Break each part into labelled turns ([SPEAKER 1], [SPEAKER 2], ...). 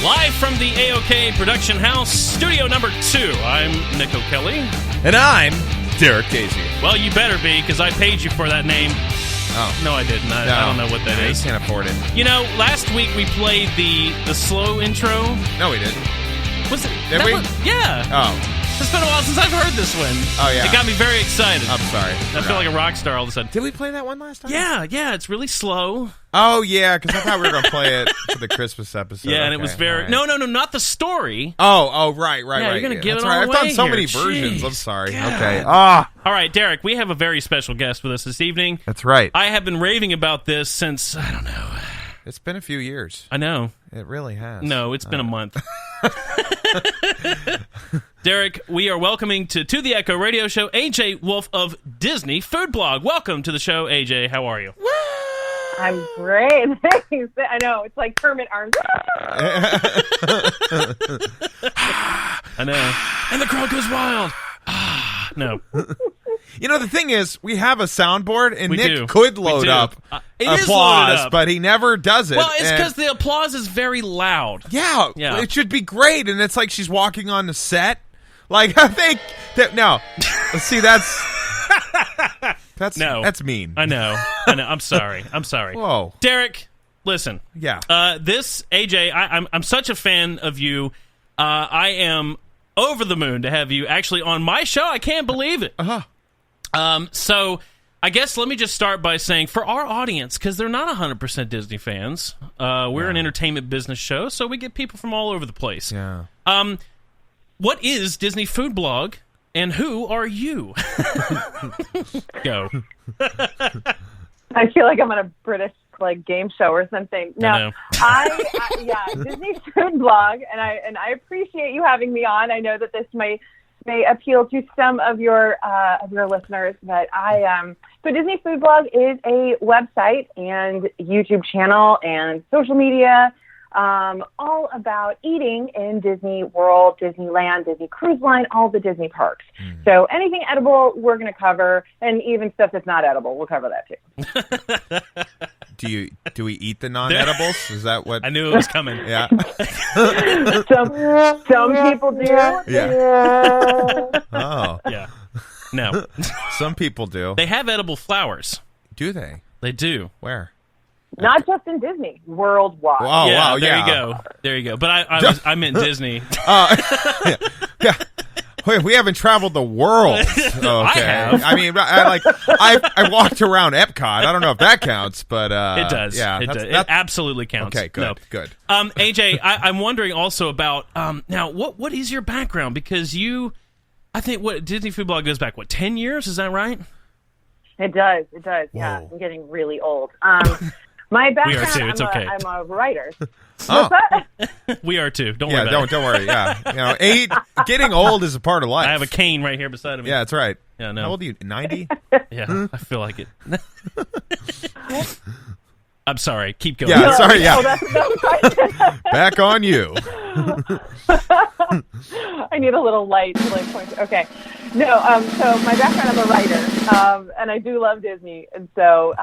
[SPEAKER 1] Live from the AOK Production House, studio number 2. I'm Nick O'Kelly.
[SPEAKER 2] And I'm Derek Casey.
[SPEAKER 1] Well, you better be, because I paid you for that name.
[SPEAKER 2] Oh.
[SPEAKER 1] No, I didn't. I don't know what that is.
[SPEAKER 2] You can't afford it.
[SPEAKER 1] You know, last week we played the slow intro.
[SPEAKER 2] No, we didn't.
[SPEAKER 1] Was it?
[SPEAKER 2] Did we?
[SPEAKER 1] Yeah.
[SPEAKER 2] Oh.
[SPEAKER 1] It's been a while since I've heard this one.
[SPEAKER 2] Oh, yeah.
[SPEAKER 1] It got me very excited.
[SPEAKER 2] I'm sorry.
[SPEAKER 1] I feel like a rock star all of a sudden.
[SPEAKER 2] Did we play that one last time?
[SPEAKER 1] Yeah, it's really slow.
[SPEAKER 2] Oh, yeah, because I thought we were going to play it for the Christmas episode.
[SPEAKER 1] Yeah, and it was very... Right. No, not the story.
[SPEAKER 2] Oh, right.
[SPEAKER 1] Yeah, you're going to give it all
[SPEAKER 2] right.
[SPEAKER 1] away.
[SPEAKER 2] I've done so many
[SPEAKER 1] Jeez.
[SPEAKER 2] versions. I'm sorry.
[SPEAKER 1] God.
[SPEAKER 2] Okay.
[SPEAKER 1] All right, Derek, we have a very special guest with us this evening.
[SPEAKER 2] That's right.
[SPEAKER 1] I have been raving about this since, I don't know.
[SPEAKER 2] It's been a few years.
[SPEAKER 1] I know.
[SPEAKER 2] It really has.
[SPEAKER 1] No, it's been a month. Derek, we are welcoming to the Echo radio show AJ Wolfe of Disney Food Blog. Welcome to the show, AJ. How are you?
[SPEAKER 3] I'm great. Thanks. I know. It's like Kermit arms.
[SPEAKER 1] I know. And the crowd goes wild. No.
[SPEAKER 2] You know, the thing is, we have a soundboard, and Nick could load up
[SPEAKER 1] applause,
[SPEAKER 2] but he never does it.
[SPEAKER 1] Well, it's because the applause is very loud.
[SPEAKER 2] Yeah, it should be great, and it's like she's walking on the set. Like, I think that... No. See, that's mean.
[SPEAKER 1] I know. I'm sorry.
[SPEAKER 2] Whoa.
[SPEAKER 1] Derek, listen.
[SPEAKER 2] Yeah.
[SPEAKER 1] This, AJ, I'm such a fan of you. I am over the moon to have you actually on my show. I can't believe it. So I guess let me just start by saying, for our audience, because they're not 100% Disney fans, we're an entertainment business show, so we get people from all over the place.
[SPEAKER 2] Yeah.
[SPEAKER 1] What is Disney Food Blog, and who are you? Go.
[SPEAKER 3] I feel like I'm on a British game show or something. No, Disney Food Blog, and I appreciate you having me on. I know that this may appeal to some of your listeners, but so Disney Food Blog is a website and YouTube channel and social media, all about eating in Disney World, Disneyland, Disney Cruise Line, all the Disney parks. So anything edible, we're going to cover, and even stuff that's not edible, we'll cover that too.
[SPEAKER 2] Do we eat the non-edibles? Is that what?
[SPEAKER 1] I knew it was coming.
[SPEAKER 2] Yeah.
[SPEAKER 3] Some people do.
[SPEAKER 2] Yeah. Oh.
[SPEAKER 1] Yeah. No.
[SPEAKER 2] Some people do.
[SPEAKER 1] They have edible flowers.
[SPEAKER 2] Do they?
[SPEAKER 1] They do.
[SPEAKER 2] Where?
[SPEAKER 3] Not just in Disney, worldwide.
[SPEAKER 2] Oh,
[SPEAKER 1] yeah,
[SPEAKER 2] wow,
[SPEAKER 1] yeah. There you go. But I meant Disney.
[SPEAKER 2] Yeah. Wait, we haven't traveled the world. Okay.
[SPEAKER 1] I have.
[SPEAKER 2] I mean, I walked around Epcot. I don't know if that counts, but
[SPEAKER 1] it does.
[SPEAKER 2] Yeah,
[SPEAKER 1] it does. It absolutely counts.
[SPEAKER 2] Okay, good.
[SPEAKER 1] AJ, I'm wondering also about now what is your background? Because I think Disney Food Blog goes back 10 years? Is that right?
[SPEAKER 3] It does. Yeah,
[SPEAKER 2] Whoa.
[SPEAKER 3] I'm getting really old. My background,
[SPEAKER 1] we are too. It's okay.
[SPEAKER 3] I'm a writer.
[SPEAKER 2] Oh.
[SPEAKER 1] We are too. Don't worry.
[SPEAKER 2] Don't worry. Yeah, getting old is a part of life.
[SPEAKER 1] I have a cane right here beside me.
[SPEAKER 2] Yeah, that's right.
[SPEAKER 1] Yeah, no.
[SPEAKER 2] How old are you? 90?
[SPEAKER 1] Yeah, I feel like it. I'm sorry. Keep going.
[SPEAKER 2] Yeah, sorry. Yeah.
[SPEAKER 3] That's
[SPEAKER 2] Back on you.
[SPEAKER 3] I need a little light point. Okay. No, so my background, I'm a writer, and I do love Disney. And so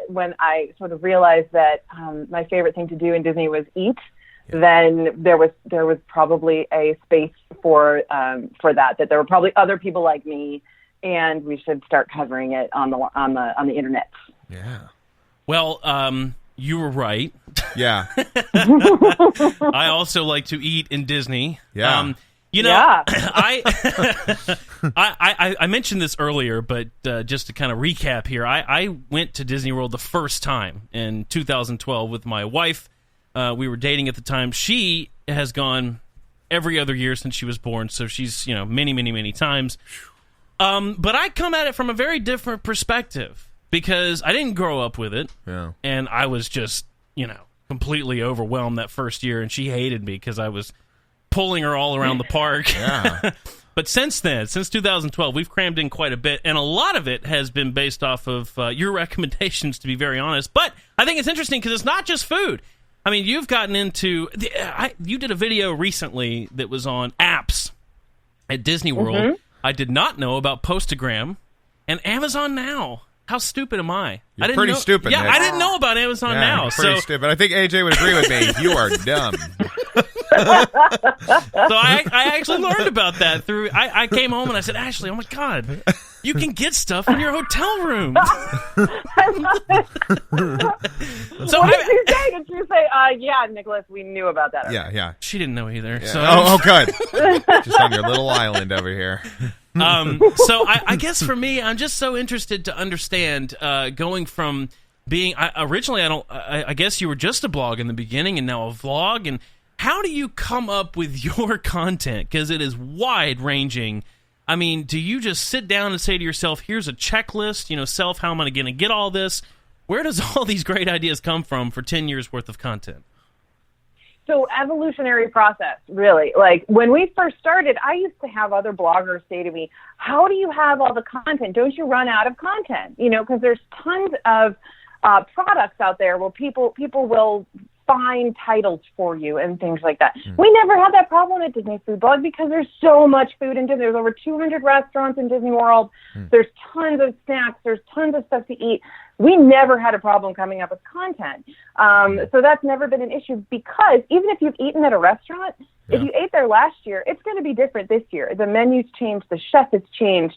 [SPEAKER 3] when I sort of realized that my favorite thing to do in Disney was eat, then there was probably a space for that there were probably other people like me, and we should start covering it on the internet.
[SPEAKER 2] Yeah.
[SPEAKER 1] Well, you were right.
[SPEAKER 2] Yeah.
[SPEAKER 1] I also like to eat in Disney.
[SPEAKER 2] Yeah.
[SPEAKER 1] I mentioned this earlier, but just to kind of recap here, I went to Disney World the first time in 2012 with my wife. We were dating at the time. She has gone every other year since she was born, so she's many, many, many times. But I come at it from a very different perspective because I didn't grow up with it, and I was just completely overwhelmed that first year, and she hated me because I was pulling her all around the park.
[SPEAKER 2] Yeah.
[SPEAKER 1] But since then, since 2012, we've crammed in quite a bit, and a lot of it has been based off of your recommendations, to be very honest. But I think it's interesting because it's not just food. I mean, you've gotten into... you did a video recently that was on apps at Disney World. Mm-hmm. I did not know about Postagram and Amazon Now. How stupid am I?
[SPEAKER 2] You're pretty stupid.
[SPEAKER 1] Yeah,
[SPEAKER 2] Nick.
[SPEAKER 1] I didn't know about Amazon Now.
[SPEAKER 2] Pretty stupid. I think AJ would agree with me. You are dumb.
[SPEAKER 1] I actually learned about that through. I came home and I said, Ashley, oh my God, you can get stuff in your hotel room. So
[SPEAKER 3] what did you say? Did you say, yeah, Nicholas, we knew about that already.
[SPEAKER 2] Yeah.
[SPEAKER 1] She didn't know either.
[SPEAKER 2] Yeah.
[SPEAKER 1] So
[SPEAKER 2] good. Just on your little island over here.
[SPEAKER 1] So I guess for me, I'm just so interested to understand going from being originally I guess you were just a blog in the beginning and now a vlog, and how do you come up with your content, because it is wide ranging. I mean, do you just sit down and say to yourself, here's a checklist, self, how am I going to get all this? Where does all these great ideas come from for 10 years worth of content?
[SPEAKER 3] So evolutionary process, really. Like when we first started, I used to have other bloggers say to me, how do you have all the content? Don't you run out of content? Because there's tons of products out there where people will find titles for you and things like that. We never had that problem at Disney Food Blog because there's so much food in Disney. There's over 200 restaurants in Disney World. There's tons of snacks. There's tons of stuff to eat. We never had a problem coming up with content. So that's never been an issue, because even if you've eaten at a restaurant, if you ate there last year, it's going to be different this year. The menu's changed. The chef has changed.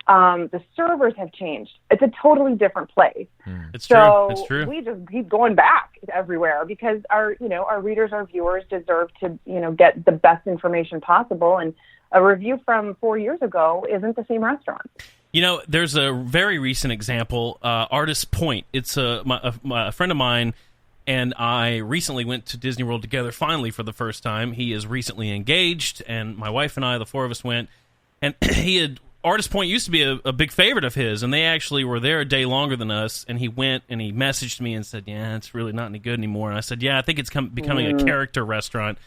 [SPEAKER 3] The servers have changed. It's a totally different place.
[SPEAKER 1] It's
[SPEAKER 3] true.
[SPEAKER 1] It's true.
[SPEAKER 3] We just keep going back everywhere because our readers, our viewers deserve to, get the best information possible. And a review from 4 years ago isn't the same restaurant.
[SPEAKER 1] There's a very recent example, Artist Point. It's a friend of mine and I recently went to Disney World together, finally, for the first time. He is recently engaged, and my wife and I, the four of us, went. And Artist Point used to be a big favorite of his, and they actually were there a day longer than us, and he went and he messaged me and said, yeah, it's really not any good anymore. And I said, yeah, I think it's becoming a character restaurant.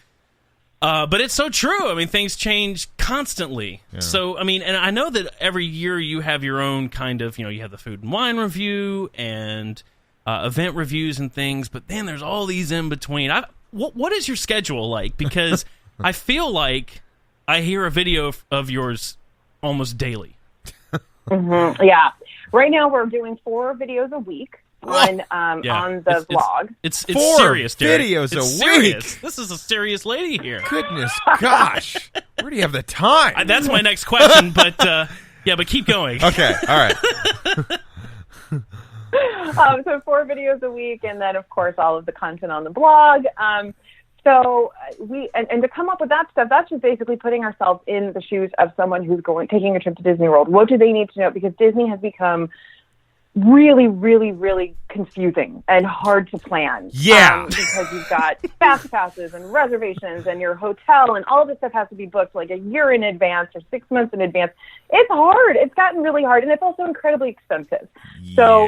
[SPEAKER 1] But it's so true. I mean, things change constantly. Yeah. So, I mean, and I know that every year you have your own kind of, you have the food and wine review and event reviews and things, but then there's all these in between. What is your schedule like? Because I feel like I hear a video of yours almost daily.
[SPEAKER 3] Yeah. Right now we're doing 4 videos a week. On the vlog.
[SPEAKER 1] It's
[SPEAKER 2] 4
[SPEAKER 1] serious, Derek.
[SPEAKER 2] videos
[SPEAKER 1] it's
[SPEAKER 2] a
[SPEAKER 1] serious.
[SPEAKER 2] week.
[SPEAKER 1] This is a serious lady here.
[SPEAKER 2] Goodness gosh. Where do you have the time?
[SPEAKER 1] That's my next question, but but keep going.
[SPEAKER 2] Okay, all right.
[SPEAKER 3] So 4 videos a week, and then, of course, all of the content on the blog. So to come up with that stuff, that's just basically putting ourselves in the shoes of someone who's taking a trip to Disney World. What do they need to know? Because Disney has become really, really, really confusing and hard to plan.
[SPEAKER 2] Yeah.
[SPEAKER 3] Because you've got fast passes and reservations and your hotel, and all of this stuff has to be booked like a year in advance or 6 months in advance. It's hard. It's gotten really hard, and it's also incredibly expensive. So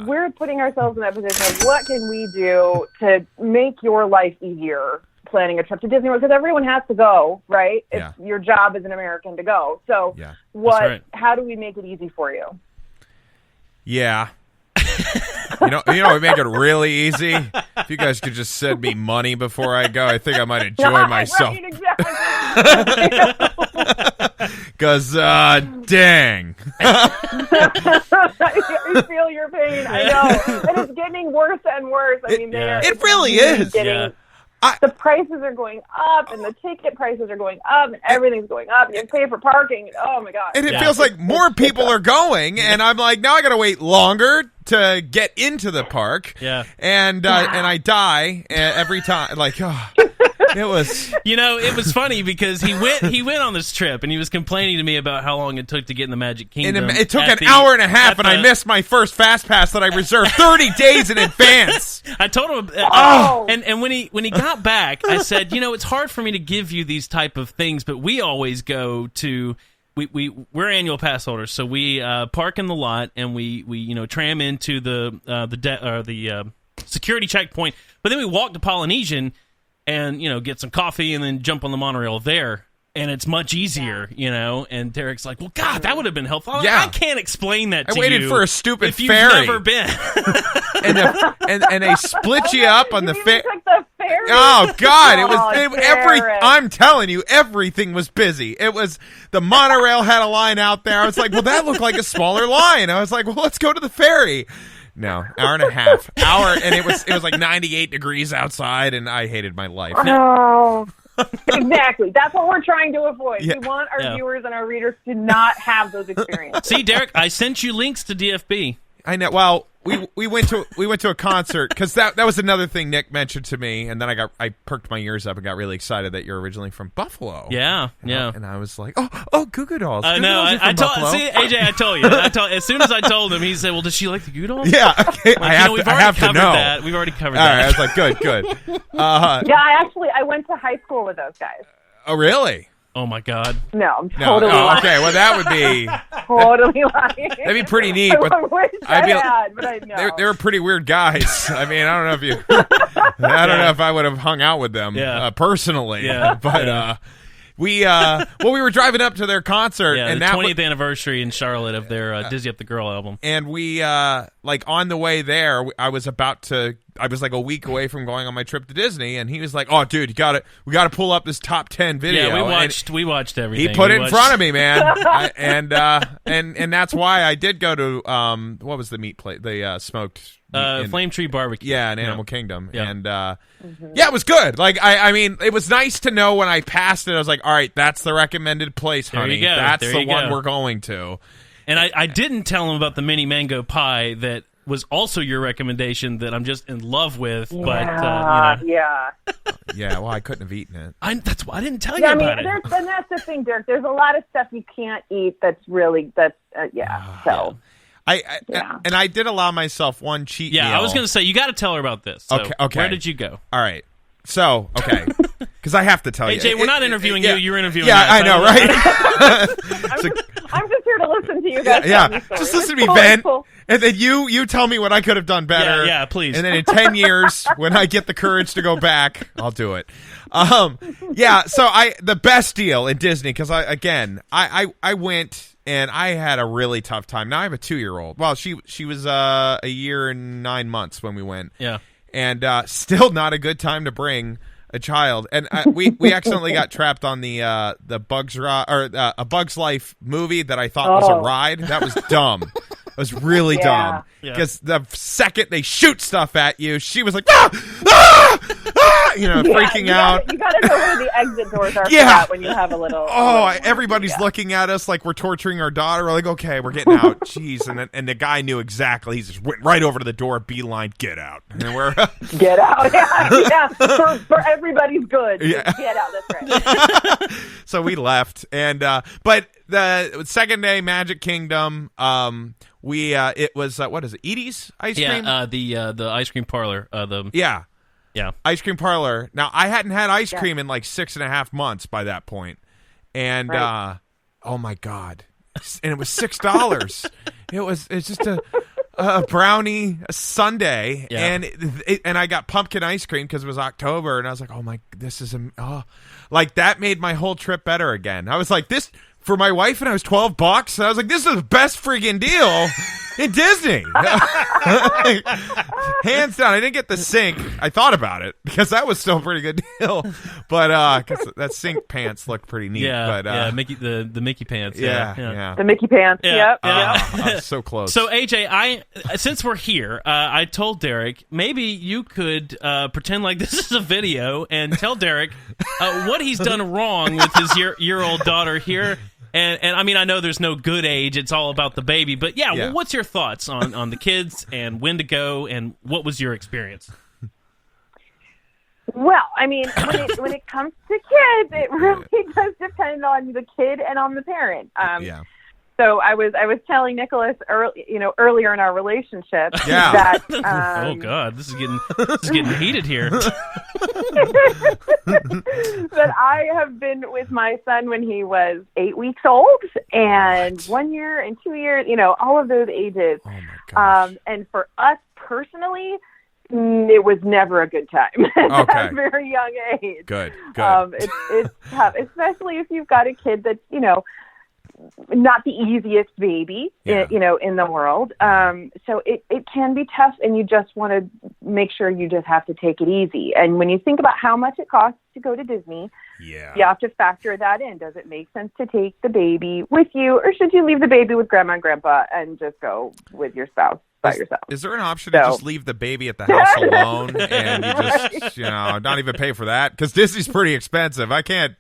[SPEAKER 3] we're putting ourselves in that position of what can we do to make your life easier planning a trip to Disney World, because everyone has to go, right? It's your job as an American to go. So how do we make it easy for you?
[SPEAKER 2] Yeah. you know, we make it really easy. If you guys could just send me money before I go, I think I might enjoy myself.
[SPEAKER 3] Right, exactly.
[SPEAKER 2] Because, dang.
[SPEAKER 3] I feel your pain. I know. And it's getting worse and worse. I mean,
[SPEAKER 2] it really is.
[SPEAKER 3] The prices are going up, and the ticket prices are going up, and everything's going up, and you pay for parking. And, oh, my God.
[SPEAKER 2] And it feels like more people are going, and I'm like, now I got to wait longer to get into the park.
[SPEAKER 1] Yeah.
[SPEAKER 2] And I die every time. Like, it was...
[SPEAKER 1] it was funny because he went on this trip, and he was complaining to me about how long it took to get in the Magic Kingdom.
[SPEAKER 2] And it took an hour and a half, and I missed my first Fast Pass that I reserved 30 days in advance.
[SPEAKER 1] I told him... And when he got back, I said, it's hard for me to give you these type of things, but we always go to... We're annual pass holders, so we park in the lot, and we tram into the security checkpoint, but then we walk to Polynesian and get some coffee and then jump on the monorail there, and it's much easier, and Derek's like, well, God, that would have been helpful. I can't explain that to you.
[SPEAKER 2] I waited for a stupid
[SPEAKER 1] if you've
[SPEAKER 2] ferry.
[SPEAKER 1] Never been.
[SPEAKER 2] and they split you up on the ferry.
[SPEAKER 3] Oh
[SPEAKER 2] God! It was I'm telling you, everything was busy. It was the monorail had a line out there. I was like, well, that looked like a smaller line. I was like, well, let's go to the ferry. No, hour and a half, and it was like 98 degrees outside, and I hated my life.
[SPEAKER 3] Oh. Exactly. That's what we're trying to avoid.
[SPEAKER 2] Yeah.
[SPEAKER 3] We want our viewers and our readers to not have those experiences.
[SPEAKER 1] See, Derek, I sent you links to DFB.
[SPEAKER 2] I know. Well, we went to a concert because that was another thing Nick mentioned to me, and then I perked my ears up and got really excited that you're originally from Buffalo.
[SPEAKER 1] Yeah,
[SPEAKER 2] And I was like, oh, Goo Goo Dolls.
[SPEAKER 1] I know. I told. See, AJ, I told you. As soon as I told him, he said, "Well, does she like the Goo Dolls?"
[SPEAKER 2] Yeah. Okay.
[SPEAKER 1] Like,
[SPEAKER 2] I have to know.
[SPEAKER 1] That. We've already covered
[SPEAKER 2] All
[SPEAKER 1] that.
[SPEAKER 2] right. I was like, good.
[SPEAKER 3] Yeah, I went to high school with those guys.
[SPEAKER 2] Oh, really?
[SPEAKER 1] Oh my God.
[SPEAKER 3] No, I'm totally lying.
[SPEAKER 2] Okay. Well, that would be
[SPEAKER 3] Totally lying.
[SPEAKER 2] that'd be pretty neat. But
[SPEAKER 3] I wish I had, but I know.
[SPEAKER 2] They were pretty weird guys. I mean, I don't know if you. I don't know if I would have hung out with them personally.
[SPEAKER 1] Yeah.
[SPEAKER 2] But we were driving up to their concert, and
[SPEAKER 1] the
[SPEAKER 2] that
[SPEAKER 1] 20th anniversary in Charlotte of their Dizzy Up the Girl album.
[SPEAKER 2] And we like on the way there, I was like a week away from going on my trip to Disney, and he was like, "Oh, dude, we got to pull up this top 10 video."
[SPEAKER 1] Yeah, we watched everything.
[SPEAKER 2] He put it in front of me, man, and that's why I did go to what was the meat plate? The smoked
[SPEAKER 1] Flame Tree Barbecue.
[SPEAKER 2] Yeah, in Animal Kingdom,
[SPEAKER 1] Yeah.
[SPEAKER 2] and it was good. Like I mean, it was nice to know when I passed it. I was like, "All right, that's the recommended place, honey.
[SPEAKER 1] you go.
[SPEAKER 2] That's
[SPEAKER 1] There
[SPEAKER 2] the
[SPEAKER 1] you
[SPEAKER 2] one
[SPEAKER 1] go.
[SPEAKER 2] we're going to."
[SPEAKER 1] And I didn't tell him about the mini mango pie that was also your recommendation that I'm just in love with. But
[SPEAKER 3] yeah.
[SPEAKER 2] Yeah, well, I couldn't have eaten it.
[SPEAKER 1] that's why I didn't tell you
[SPEAKER 3] Yeah, I mean,
[SPEAKER 1] about it.
[SPEAKER 3] and that's the thing, Dirk. There's a lot of stuff you can't eat that's really so.
[SPEAKER 2] And I did allow myself one cheat meal.
[SPEAKER 1] Yeah, I was going to say, you got to tell her about this. So
[SPEAKER 2] Okay.
[SPEAKER 1] Where did you go?
[SPEAKER 2] All right. So, okay. Because I have to tell you.
[SPEAKER 1] AJ, we're not interviewing you. You're interviewing us.
[SPEAKER 2] I know, right?
[SPEAKER 3] I'm just here to listen to you guys.
[SPEAKER 2] Yeah. Just listen to me, Ben. And then you tell me what I could have done better.
[SPEAKER 1] Yeah, please.
[SPEAKER 2] And then in 10 years, when I get the courage to go back, I'll do it. Yeah, so the best deal in Disney, because I went and I had a really tough time. Now I have a 2-year-old. Well, she was a year and 9 months when we went.
[SPEAKER 1] Yeah.
[SPEAKER 2] And still not a good time to bring a child. And we accidentally got trapped on the A Bug's Life movie that I thought was a ride. That was dumb. It was really dumb. Because the second they shoot stuff at you, she was like, freaking out.
[SPEAKER 3] You got to know where the exit doors are for that when you have a little.
[SPEAKER 2] Everybody's looking at us like we're torturing our daughter. We're like, okay, we're getting out. Jeez. And the guy knew exactly. He just went right over to the door, beeline, get out. And we're
[SPEAKER 3] get out. Yeah. For everybody's good. Yeah. Get out. That's right.
[SPEAKER 2] So we left. And but the second day, Magic Kingdom, it was what is it? Edie's ice cream?
[SPEAKER 1] Yeah, the ice cream parlor.
[SPEAKER 2] Yeah, ice cream parlor. Now I hadn't had ice cream in like 6.5 months by that point, and oh my God, and it was $6. It's just a brownie sundae, and I got pumpkin ice cream because it was October, and I was like, oh my, this is like that made my whole trip better again. I was like, this. For my wife, and I was $12, and I was like, "This is the best freaking deal in Disney, hands down." I didn't get the sink. I thought about it because that was still a pretty good deal, but cause that sink pants looked pretty neat.
[SPEAKER 1] Mickey the Mickey pants.
[SPEAKER 2] Yeah.
[SPEAKER 3] The Mickey pants.
[SPEAKER 1] Yeah.
[SPEAKER 3] Yep.
[SPEAKER 2] So close.
[SPEAKER 1] So AJ, since we're here, I told Derek maybe you could pretend like this is a video and tell Derek what he's done wrong with his year-old daughter here. And I mean, I know there's no good age. It's all about the baby. But, well, what's your thoughts on the kids and when to go and what was your experience?
[SPEAKER 3] Well, I mean, when it comes to kids, it really does depend on the kid and on the parent. So I was telling Nicholas earlier in our relationship that
[SPEAKER 1] oh God, this is getting heated here.
[SPEAKER 3] That I have been with my son when he was 8 weeks old, and 1 year and 2 years, all of those ages.
[SPEAKER 2] Oh my gosh.
[SPEAKER 3] And for us personally, it was never a good time at that very young age.
[SPEAKER 2] Good.
[SPEAKER 3] It's tough, especially if you've got a kid that's not the easiest baby, in the world. So it can be tough, and you just want to make sure you just have to take it easy. And when you think about how much it costs to go to Disney, you have to factor that in. Does it make sense to take the baby with you, or should you leave the baby with grandma and grandpa and just go with your spouse? by yourself.
[SPEAKER 2] Is there an option to just leave the baby at the house alone and you just, not even pay for that? Because Disney's pretty expensive. I can't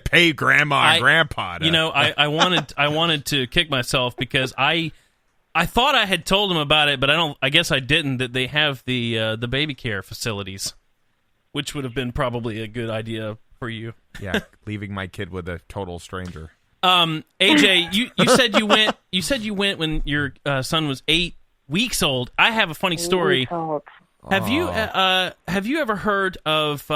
[SPEAKER 2] pay grandma and grandpa.
[SPEAKER 1] I wanted to kick myself because I thought I had told them about it, but I guess I didn't. That they have the baby care facilities, which would have been probably a good idea for you.
[SPEAKER 2] Yeah, leaving my kid with a total stranger.
[SPEAKER 1] AJ, you said you went. You said you went when your son was 8 weeks old. I have a funny story. Have you ever heard of?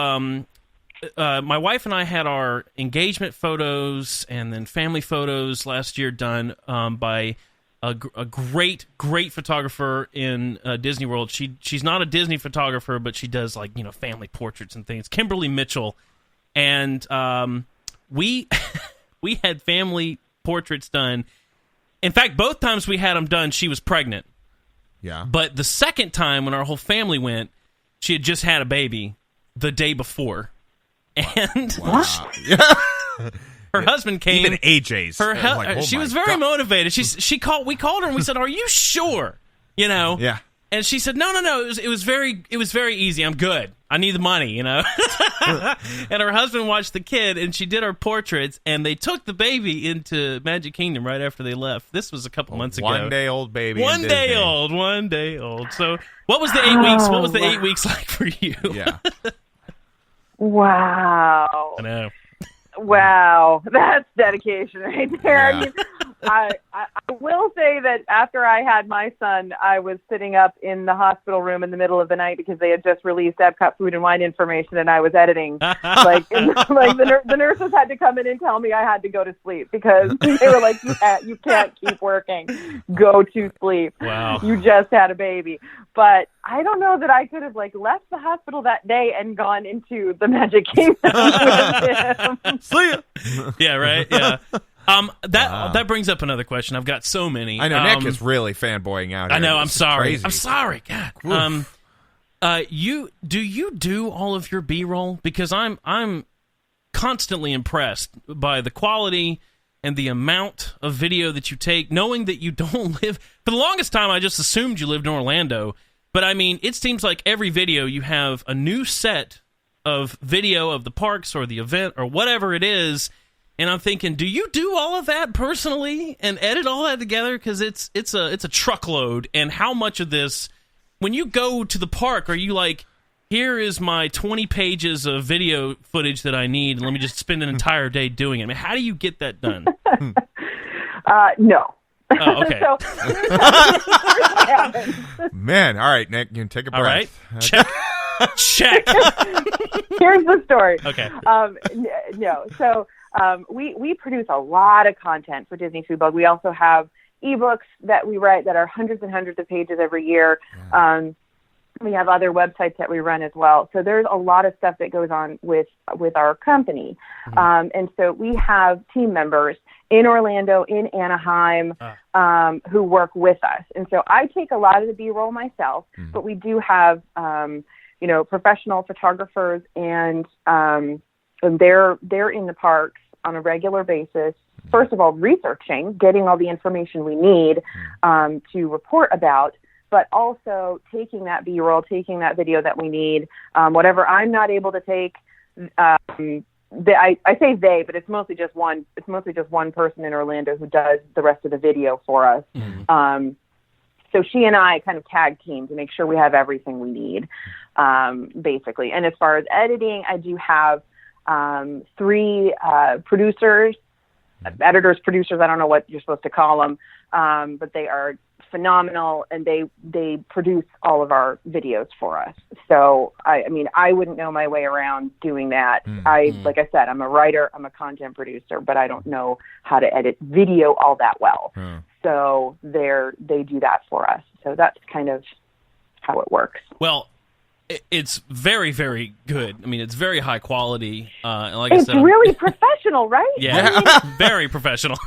[SPEAKER 1] My wife and I had our engagement photos and then family photos last year done by a great photographer in Disney World. She's not a Disney photographer, but she does family portraits and things. Kimberly Mitchell, and we had family portraits done. In fact, both times we had them done, she was pregnant.
[SPEAKER 2] Yeah.
[SPEAKER 1] But the second time when our whole family went, she had just had a baby the day before. And her husband came.
[SPEAKER 2] Even AJ's.
[SPEAKER 1] She was very motivated. We called her and we said, "Are you sure?"
[SPEAKER 2] Yeah.
[SPEAKER 1] And she said, "No. It was very easy. I'm good. I need the money, And her husband watched the kid, and she did her portraits, and they took the baby into Magic Kingdom right after they left. This was a couple months ago.
[SPEAKER 2] 1 day old baby.
[SPEAKER 1] 1 day old. 1 day old. So, what was the 8 weeks? What was the 8 weeks like for you?
[SPEAKER 2] Yeah.
[SPEAKER 3] Wow.
[SPEAKER 1] I know.
[SPEAKER 3] Wow, that's dedication right there.
[SPEAKER 2] Yeah.
[SPEAKER 3] I mean, I will say that after I had my son, I was sitting up in the hospital room in the middle of the night because they had just released Epcot food and wine information, and I was editing. The nurses had to come in and tell me I had to go to sleep because they were like, "You can't keep working. Go to sleep.
[SPEAKER 1] Wow,
[SPEAKER 3] you just had a baby." But I don't know that I could have left the hospital that day and gone into the Magic Kingdom with him.
[SPEAKER 2] See ya.
[SPEAKER 1] Yeah, right. Yeah. That brings up another question. I've got so many.
[SPEAKER 2] I know Nick is really fanboying out here.
[SPEAKER 1] I know. I'm sorry.
[SPEAKER 2] Crazy.
[SPEAKER 1] I'm sorry. God. You do all of your BRoll? Because I'm constantly impressed by the quality and the amount of video that you take, knowing that you don't live. For the longest time, I just assumed you lived in Orlando. But I mean, it seems like every video you have a new set of video of the parks or the event or whatever it is. And I'm thinking, do you do all of that personally and edit all that together? Because it's a truckload. And how much of this, when you go to the park, are you like, here is my 20 pages of video footage that I need, and let me just spend an entire day doing it? I mean, how do you get that done?
[SPEAKER 3] No.
[SPEAKER 1] Oh, okay.
[SPEAKER 2] Man, all right, Nick, you can take a breath.
[SPEAKER 1] All right, check. Check.
[SPEAKER 3] Here's the story.
[SPEAKER 1] Okay.
[SPEAKER 3] No, so we produce a lot of content for Disney Food Blog. We also have ebooks that we write that are hundreds and hundreds of pages every year. Yeah. We have other websites that we run as well. So there's a lot of stuff that goes on with our company. Mm-hmm. And so we have team members in Orlando, in Anaheim, who work with us. And so I take a lot of the BRoll myself, but we do have, professional photographers, and they're in the parks on a regular basis. First of all, researching, getting all the information we need to report about, but also taking that BRoll, taking that video that we need, whatever I'm not able to take. I say they, but it's mostly just one. It's mostly just one person in Orlando who does the rest of the video for us. Mm-hmm. So she and I kind of tag team to make sure we have everything we need, basically. And as far as editing, I do have 3 producers, editors, producers. I don't know what you're supposed to call them, but they are phenomenal, and they produce all of our videos for us. So I mean, I wouldn't know my way around doing that. Like I said, I'm a writer, I'm a content producer, but I don't know how to edit video all that well. So they do that for us. So that's kind of how it works.
[SPEAKER 1] Well, it's very, very good. I mean, it's very high quality. And like
[SPEAKER 3] it's
[SPEAKER 1] I said,
[SPEAKER 3] really professional, right?
[SPEAKER 1] Yeah, I mean, very professional.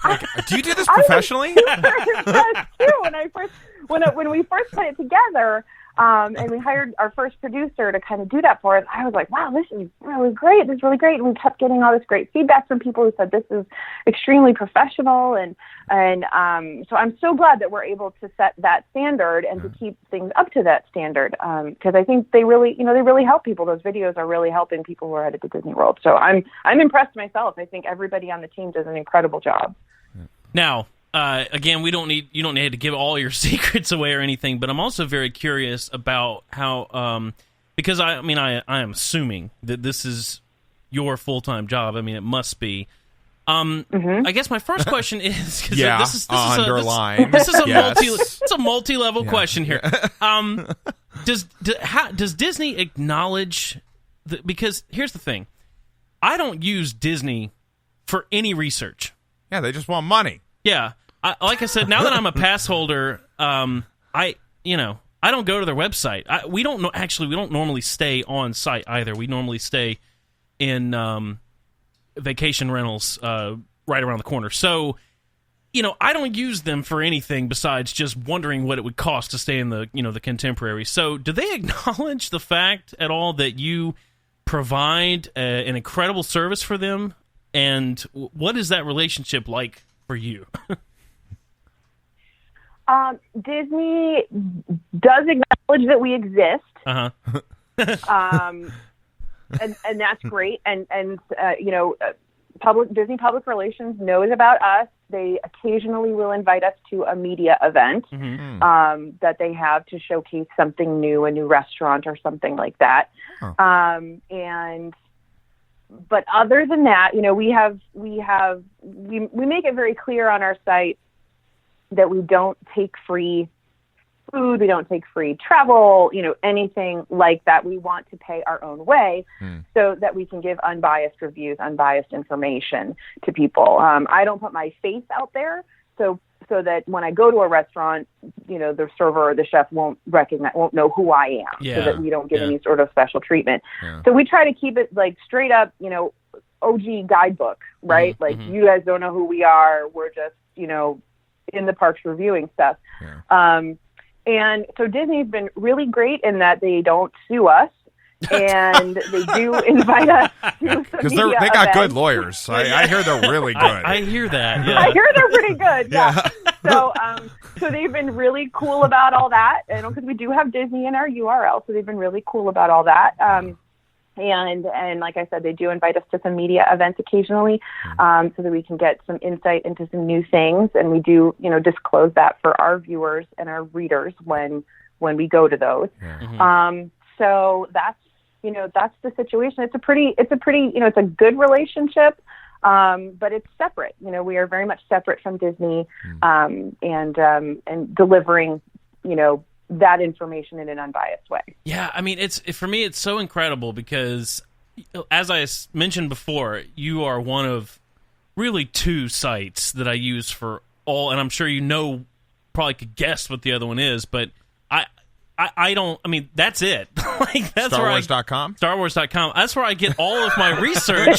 [SPEAKER 2] Do you do this professionally?
[SPEAKER 3] That's true. When we first put it together, And we hired our first producer to kind of do that for us. I was like, wow, this is really great. This is really great. And we kept getting all this great feedback from people who said this is extremely professional. And so I'm so glad that we're able to set that standard and to keep things up to that standard. Because I think they really help people. Those videos are really helping people who are headed to Disney World. So I'm impressed myself. I think everybody on the team does an incredible job.
[SPEAKER 1] Now, again, you don't need to give all your secrets away or anything, but I'm also very curious about how, because I am assuming that this is your full-time job. I mean, it must be. I guess my first question is, because this is a multi-level question here. Does Disney acknowledge because here's the thing, I don't use Disney for any research.
[SPEAKER 2] Yeah, they just want money.
[SPEAKER 1] Yeah. Like I said, now that I'm a pass holder, I don't go to their website. We don't normally stay on site either. We normally stay in vacation rentals right around the corner. So, I don't use them for anything besides just wondering what it would cost to stay in the Contemporary. So, do they acknowledge the fact at all that you provide an incredible service for them? And what is that relationship like for you?
[SPEAKER 3] Disney does acknowledge that we exist. And that's great. And Disney Public Relations knows about us. They occasionally will invite us to a media event that they have to showcase something new, a new restaurant or something like that. But other than that, we make it very clear on our site that we don't take free food, we don't take free travel, anything like that. We want to pay our own way so that we can give unbiased reviews, unbiased information to people. I don't put my face out there so that when I go to a restaurant, the server or the chef won't know who I am, so that we don't get any sort of special treatment. So we try to keep it like straight up, OG guidebook, right? You guys don't know who we are. We're just, in the parks reviewing stuff. And so Disney's been really great in that they don't sue us. And they do invite us to
[SPEAKER 2] because they got good lawyers. I hear they're really good.
[SPEAKER 1] I hear that. Yeah.
[SPEAKER 3] I hear they're pretty good. Yeah. So they've been really cool about all that, because we do have Disney in our URL, so they've been really cool about all that. And like I said, they do invite us to some media events occasionally, so that we can get some insight into some new things, and we do disclose that for our viewers and our readers when we go to those. So that's the situation. It's a pretty, it's a good relationship, but it's separate. We are very much separate from Disney, and delivering, that information in an unbiased way.
[SPEAKER 1] Yeah, I mean, for me, it's so incredible because, as I mentioned before, you are one of really two sites that I use for all, and I'm sure probably could guess what the other one is, but I don't. I mean, that's it. That's
[SPEAKER 2] StarWars.com.
[SPEAKER 1] StarWars.com. That's where I get all of my research.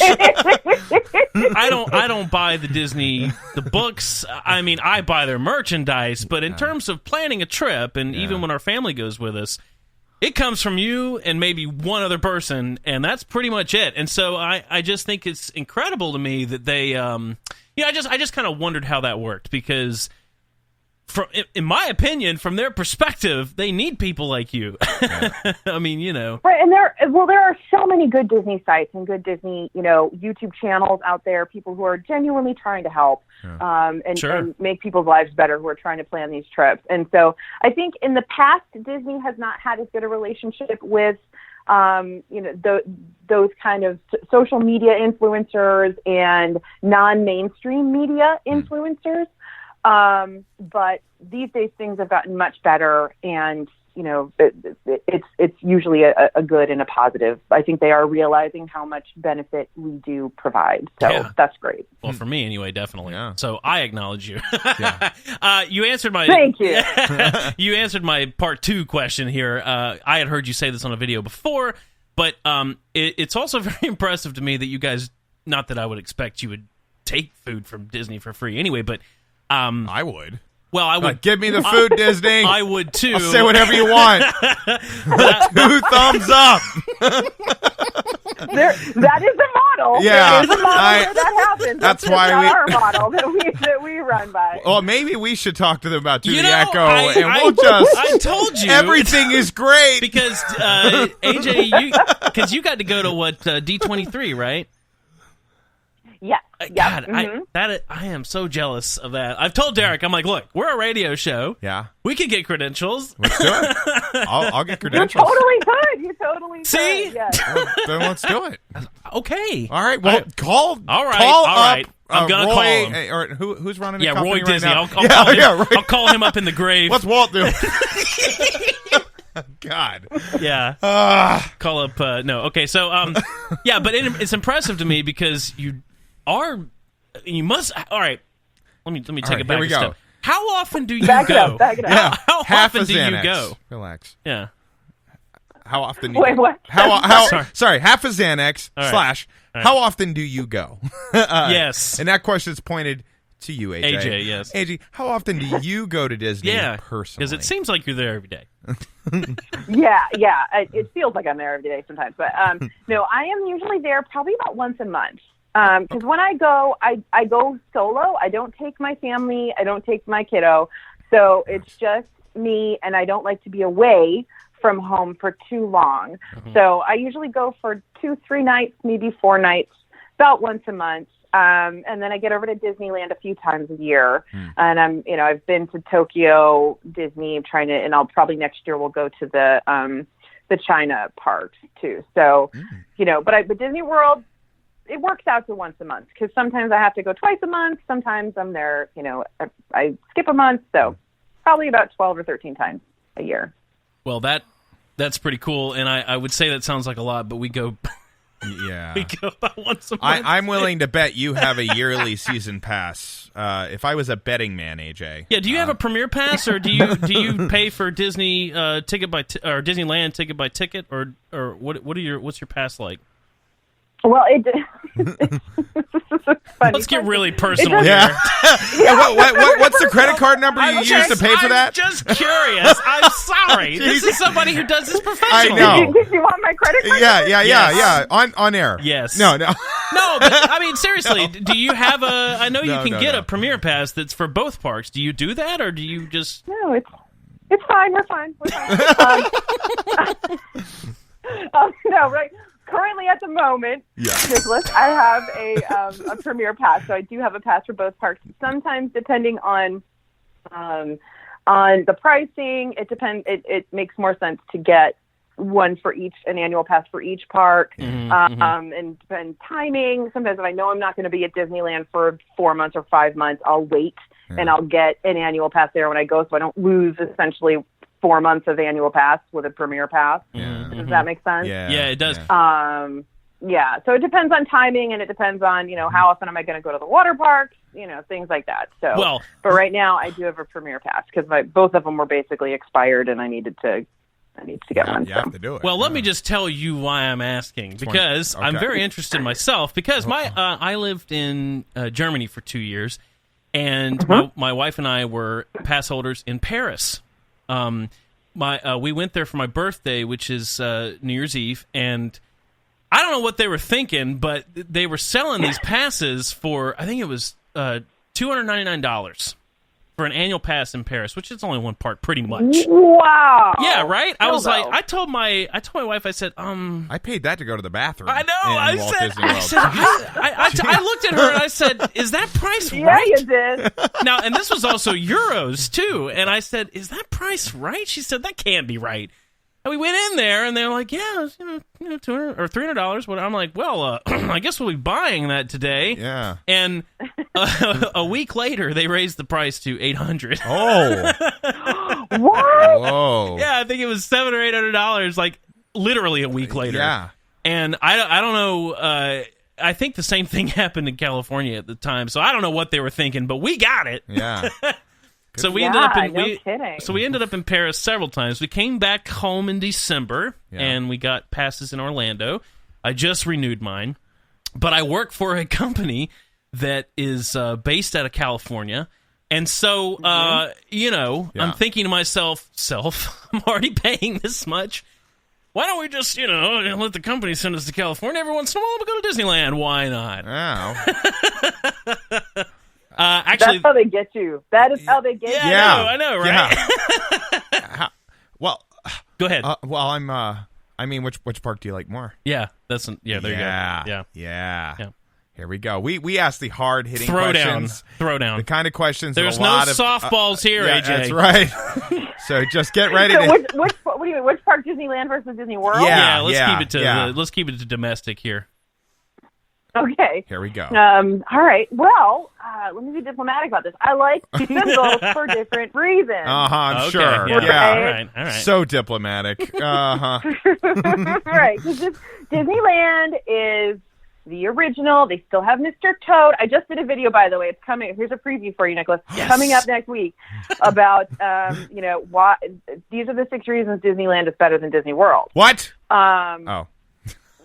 [SPEAKER 1] I don't buy the books. I mean, I buy their merchandise, but in terms of planning a trip, and even when our family goes with us, it comes from you and maybe one other person, and that's pretty much it. And so I just think it's incredible to me that they, I just kind of wondered how that worked because, in my opinion, from their perspective, they need people like you. I mean,
[SPEAKER 3] Right, and there are so many good Disney sites and good Disney, YouTube channels out there, people who are genuinely trying to help and make people's lives better who are trying to plan these trips. And so I think in the past, Disney has not had as good a relationship with those kind of social media influencers and non-mainstream media influencers. But these days things have gotten much better, and it's usually a good and a positive. I think they are realizing how much benefit we do provide, so that's great.
[SPEAKER 1] Well, for me anyway, definitely. Yeah. So I acknowledge you. You answered my.
[SPEAKER 3] Thank you.
[SPEAKER 1] You answered my part 2 question here. I had heard you say this on a video before, but it's also very impressive to me that you guys. Not that I would expect you would take food from Disney for free anyway, but.
[SPEAKER 2] I would.
[SPEAKER 1] Well, I would
[SPEAKER 2] give me the food, Disney.
[SPEAKER 1] I would too.
[SPEAKER 2] I'll say whatever you want. 2 thumbs up.
[SPEAKER 3] That is a model.
[SPEAKER 2] Yeah,
[SPEAKER 3] There is a model where that happens.
[SPEAKER 2] That's why
[SPEAKER 3] not our model that we run by.
[SPEAKER 2] Well, maybe we should talk to them about Do
[SPEAKER 1] You
[SPEAKER 2] the
[SPEAKER 1] know,
[SPEAKER 2] Echo,
[SPEAKER 1] I told you
[SPEAKER 2] everything is great
[SPEAKER 1] because AJ, because you got to go to what D23, right?
[SPEAKER 3] Yes.
[SPEAKER 1] God,
[SPEAKER 3] Mm-hmm.
[SPEAKER 1] I am so jealous of that. I've told Derek, I'm like, look, we're a radio show.
[SPEAKER 2] Yeah,
[SPEAKER 1] we could get credentials.
[SPEAKER 2] Let's do it. I'll get credentials.
[SPEAKER 3] You totally could.
[SPEAKER 1] See?
[SPEAKER 3] Yes.
[SPEAKER 2] Well, then let's do it.
[SPEAKER 1] Okay.
[SPEAKER 2] All right. Well, call.
[SPEAKER 1] All right.
[SPEAKER 2] Call
[SPEAKER 1] all right.
[SPEAKER 2] up,
[SPEAKER 1] I'm gonna
[SPEAKER 2] Roy,
[SPEAKER 1] call him.
[SPEAKER 2] Or who's running the
[SPEAKER 1] Yeah,
[SPEAKER 2] company
[SPEAKER 1] Roy
[SPEAKER 2] right
[SPEAKER 1] Disney.
[SPEAKER 2] now?
[SPEAKER 1] I'll call him.
[SPEAKER 2] Right.
[SPEAKER 1] I'll call him up in the grave.
[SPEAKER 2] What's Walt doing? God.
[SPEAKER 1] Yeah. Call up. No. Okay. So, yeah, but it's impressive to me because you must. All right. Let me take
[SPEAKER 2] right,
[SPEAKER 1] it back
[SPEAKER 2] here we
[SPEAKER 1] a
[SPEAKER 2] go.
[SPEAKER 1] step. How often do you
[SPEAKER 3] Back
[SPEAKER 1] go?
[SPEAKER 3] it up.
[SPEAKER 2] Yeah.
[SPEAKER 1] How
[SPEAKER 2] Half
[SPEAKER 1] often
[SPEAKER 2] a
[SPEAKER 1] do you
[SPEAKER 2] Xanax.
[SPEAKER 1] go?
[SPEAKER 2] Relax.
[SPEAKER 1] Yeah.
[SPEAKER 2] How often?
[SPEAKER 3] Wait, what?
[SPEAKER 2] Sorry. Half a Xanax
[SPEAKER 1] All right.
[SPEAKER 2] slash.
[SPEAKER 1] All right.
[SPEAKER 2] How often do you go?
[SPEAKER 1] Yes.
[SPEAKER 2] And that question is pointed to you, AJ.
[SPEAKER 1] AJ, yes.
[SPEAKER 2] AJ, how often do you go to Disney personally?
[SPEAKER 1] because it seems like you're there every day.
[SPEAKER 3] Yeah. It feels like I'm there every day sometimes, but no, I am usually there probably about once a month. Because when I go, I go solo. I don't take my family. I don't take my kiddo. So it's just me, and I don't like to be away from home for too long.
[SPEAKER 1] Mm-hmm.
[SPEAKER 3] So I usually go for 2-3 nights, maybe 4 nights, about once a month. And then I get over to Disneyland a few times a year. And I've been to Tokyo, Disney, and I'll probably next year we'll go to the China parks too. So, but Disney World, it works out to once a month because sometimes I have to go twice a month. Sometimes I'm there, I skip a month. So probably about 12 or 13 times a year.
[SPEAKER 1] Well, that's pretty cool. And I would say that sounds like a lot, but we go.
[SPEAKER 2] Yeah.
[SPEAKER 1] We go about once a month.
[SPEAKER 2] I'm willing to bet you have a yearly season pass. If I was a betting man, AJ.
[SPEAKER 1] Yeah. Do you have a premiere pass, or do you pay for Disney ticket by or Disneyland ticket by ticket, or what's your pass like?
[SPEAKER 3] Well,
[SPEAKER 1] Let's get really personal here.
[SPEAKER 2] Yeah. What's the credit card number you use to pay for that?
[SPEAKER 1] I'm just curious. I'm sorry. This is somebody who does this professionally.
[SPEAKER 2] I know.
[SPEAKER 3] Did you want my credit card?
[SPEAKER 2] Yeah. On air.
[SPEAKER 1] Yes.
[SPEAKER 2] No.
[SPEAKER 1] No, but I mean, seriously, do you have I know you can get a premiere pass that's for both parks. Do you do that, or do you just...
[SPEAKER 3] No, it's fine. We're fine. No, right. Currently, at the moment, Nicholas, I have a premiere pass, so I do have a pass for both parks. Sometimes, depending on the pricing, it depends. It makes more sense to get one for each, an annual pass for each park, and timing. Sometimes, if I know I'm not going to be at Disneyland for 4 months or 5 months, I'll wait and I'll get an annual pass there when I go, so I don't lose essentially 4 months of annual pass with a premiere pass. Does that make sense?
[SPEAKER 1] Yeah, it does.
[SPEAKER 3] Yeah. So it depends on timing, and it depends on, how often am I going to go to the water parks, things like that. So, but right now I do have a premiere pass because both of them were basically expired, and I needed to get one.
[SPEAKER 2] You have to do it.
[SPEAKER 1] Well, let me just tell you why I'm asking, because I'm very interested myself, because I lived in Germany for 2 years, and my wife and I were pass holders in Paris. We went there for my birthday, which is New Year's Eve, and I don't know what they were thinking, but they were selling these passes for, I think it was $299 for an annual pass in Paris, which is only one park, pretty much.
[SPEAKER 3] Wow.
[SPEAKER 1] Yeah, right. I was like, I told my wife, I said,
[SPEAKER 2] I paid that to go to the bathroom.
[SPEAKER 1] I know.
[SPEAKER 2] I
[SPEAKER 1] looked at her and I said, "Is that price right?"
[SPEAKER 3] Yeah, you did.
[SPEAKER 1] Now, and this was also euros too. And I said, "Is that price right?" She said, "That can't be right." And we went in there, and they were like, "Yeah, it's, $200 or $300." I'm like, "Well, I guess we'll be buying that today."
[SPEAKER 2] Yeah.
[SPEAKER 1] And a week later, they raised the price to $800.
[SPEAKER 2] Oh.
[SPEAKER 3] What?
[SPEAKER 2] Whoa.
[SPEAKER 1] Yeah, I think it was $700 or $800, like literally a week later.
[SPEAKER 2] Yeah.
[SPEAKER 1] And I don't know. I think the same thing happened in California at the time, so I don't know what they were thinking, but we got it.
[SPEAKER 2] Yeah.
[SPEAKER 1] So we ended up in
[SPEAKER 3] kidding.
[SPEAKER 1] So we ended up in Paris several times. We came back home in December, and we got passes in Orlando. I just renewed mine, but I work for a company that is based out of California. And so, I'm thinking to myself, I'm already paying this much. Why don't we just, let the company send us to California every once in a while? We'll go to Disneyland. Why not?
[SPEAKER 2] Oh.
[SPEAKER 1] Actually,
[SPEAKER 3] that's how they get you. That is how they get you.
[SPEAKER 1] Yeah, I know, right?
[SPEAKER 2] Yeah. Well,
[SPEAKER 1] go ahead.
[SPEAKER 2] Which park do you like more?
[SPEAKER 1] Yeah, there you go.
[SPEAKER 2] Yeah. Here we go. We ask the hard-hitting questions.
[SPEAKER 1] Throw down.
[SPEAKER 2] The kind of questions
[SPEAKER 1] There's
[SPEAKER 2] that a lot
[SPEAKER 1] no softballs here, AJ.
[SPEAKER 2] That's right. So just get ready to...
[SPEAKER 3] What do you mean? Which park, Disneyland versus Disney World?
[SPEAKER 1] Yeah, let's keep it to domestic here.
[SPEAKER 3] Okay.
[SPEAKER 2] Here we go.
[SPEAKER 3] All right. Well, let me be diplomatic about this. I like symbols for different reasons.
[SPEAKER 2] I'm
[SPEAKER 1] okay,
[SPEAKER 2] sure.
[SPEAKER 1] Yeah. All right.
[SPEAKER 2] So diplomatic.
[SPEAKER 3] Right. Disneyland is the original. They still have Mr. Toad. I just did a video, by the way. It's coming. Here's a preview for you, Nicholas.
[SPEAKER 1] Yes.
[SPEAKER 3] Coming up next week about, why these are the 6 reasons Disneyland is better than Disney World.
[SPEAKER 2] What?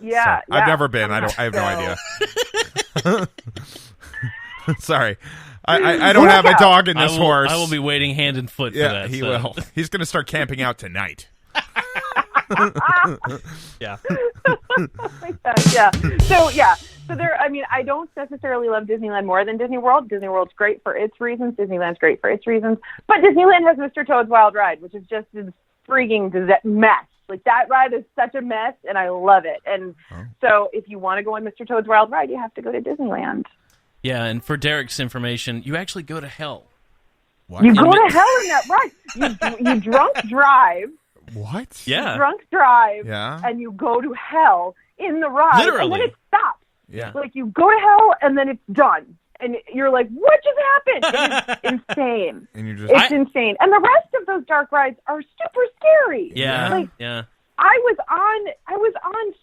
[SPEAKER 3] Yeah,
[SPEAKER 2] I've never been. I have no idea. Sorry. I don't have a dog in this horse.
[SPEAKER 1] I will be waiting hand and foot for that.
[SPEAKER 2] He will. He's going to start camping out tonight.
[SPEAKER 1] Yeah.
[SPEAKER 3] Yeah. So there. I mean, I don't necessarily love Disneyland more than Disney World. Disney World's great for its reasons. Disneyland's great for its reasons. But Disneyland has Mr. Toad's Wild Ride, which is just a freaking mess. Like, that ride is such a mess, and I love it. And so if you want to go on Mr. Toad's Wild Ride, you have to go to Disneyland.
[SPEAKER 1] Yeah, and for Derek's information, you actually go to hell.
[SPEAKER 2] What?
[SPEAKER 3] You go to hell in that ride. You drunk drive.
[SPEAKER 2] What?
[SPEAKER 1] Yeah.
[SPEAKER 3] You drunk drive.
[SPEAKER 2] Yeah.
[SPEAKER 3] And you go to hell in the ride.
[SPEAKER 1] Literally.
[SPEAKER 3] And then it stops.
[SPEAKER 2] Yeah.
[SPEAKER 3] Like, you go to hell, and then it's done. And you're like, what just happened? It's insane.
[SPEAKER 2] And you're just...
[SPEAKER 3] It's insane. And the rest of those dark rides are super scary.
[SPEAKER 1] Yeah.
[SPEAKER 3] I was on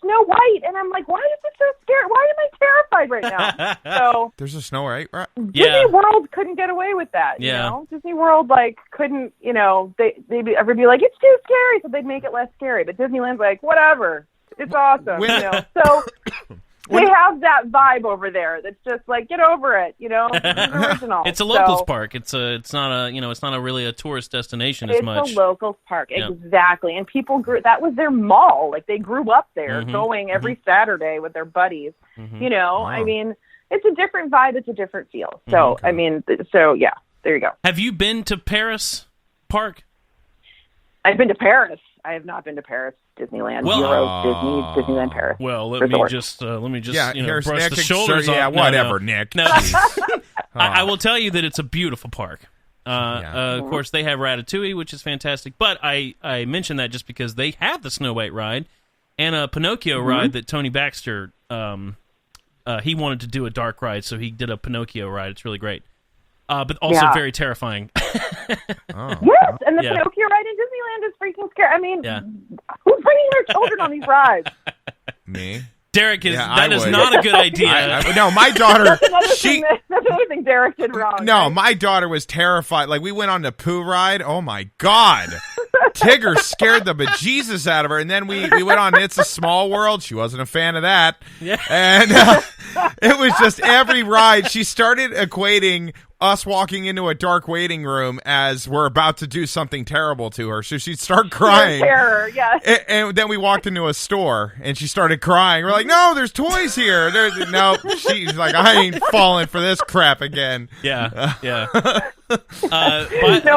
[SPEAKER 3] Snow White, and I'm like, why is it so scary? Why am I terrified right now? So
[SPEAKER 2] there's a Snow White ride?
[SPEAKER 3] Disney World couldn't get away with that.
[SPEAKER 1] Yeah.
[SPEAKER 3] You know? Disney World couldn't. They'd ever be like, it's too scary, so they'd make it less scary. But Disneyland's like, whatever, it's awesome. So. They have that vibe over there. That's just like, get over it. It's original.
[SPEAKER 1] It's a locals park. It's not really a tourist destination as much.
[SPEAKER 3] It's a locals park, exactly. And people that was their mall. Like, they grew up there, going every Saturday with their buddies.
[SPEAKER 2] Wow.
[SPEAKER 3] I mean, it's a different vibe. It's a different feel. So, I mean, there you go.
[SPEAKER 1] Have you been to Paris Park?
[SPEAKER 3] I've been to Paris. I have not been to Paris. Disneyland, Disneyland, Paris.
[SPEAKER 1] Well, let me just brush
[SPEAKER 2] Nick
[SPEAKER 1] the shoulders off.
[SPEAKER 2] Whatever, Nick.
[SPEAKER 1] No. I will tell you that it's a beautiful park. Of course, they have Ratatouille, which is fantastic. But I mentioned that just because they have the Snow White ride and a Pinocchio ride that Tony Baxter, he wanted to do a dark ride, so he did a Pinocchio ride. It's really great. But also very terrifying.
[SPEAKER 3] Yes, and the Pinocchio ride in Disneyland is freaking scary. I mean, who's bringing their children on these rides?
[SPEAKER 2] Me.
[SPEAKER 1] Derek, that is not a good idea.
[SPEAKER 2] No, my daughter.
[SPEAKER 3] That's another thing Derek did wrong.
[SPEAKER 2] No,
[SPEAKER 3] right?
[SPEAKER 2] my daughter was terrified. Like, we went on the Pooh ride. Oh my God, Tigger scared the bejesus out of her. And then we went on It's a Small World. She wasn't a fan of that.
[SPEAKER 1] Yeah.
[SPEAKER 2] And it was just every ride. She started equating us walking into a dark waiting room as we're about to do something terrible to her. So she'd start crying.
[SPEAKER 3] Terror, yes.
[SPEAKER 2] And then we walked into a store and she started crying. We're like, no, there's toys here. No, she's like, I ain't falling for this crap again.
[SPEAKER 1] Yeah.
[SPEAKER 3] No,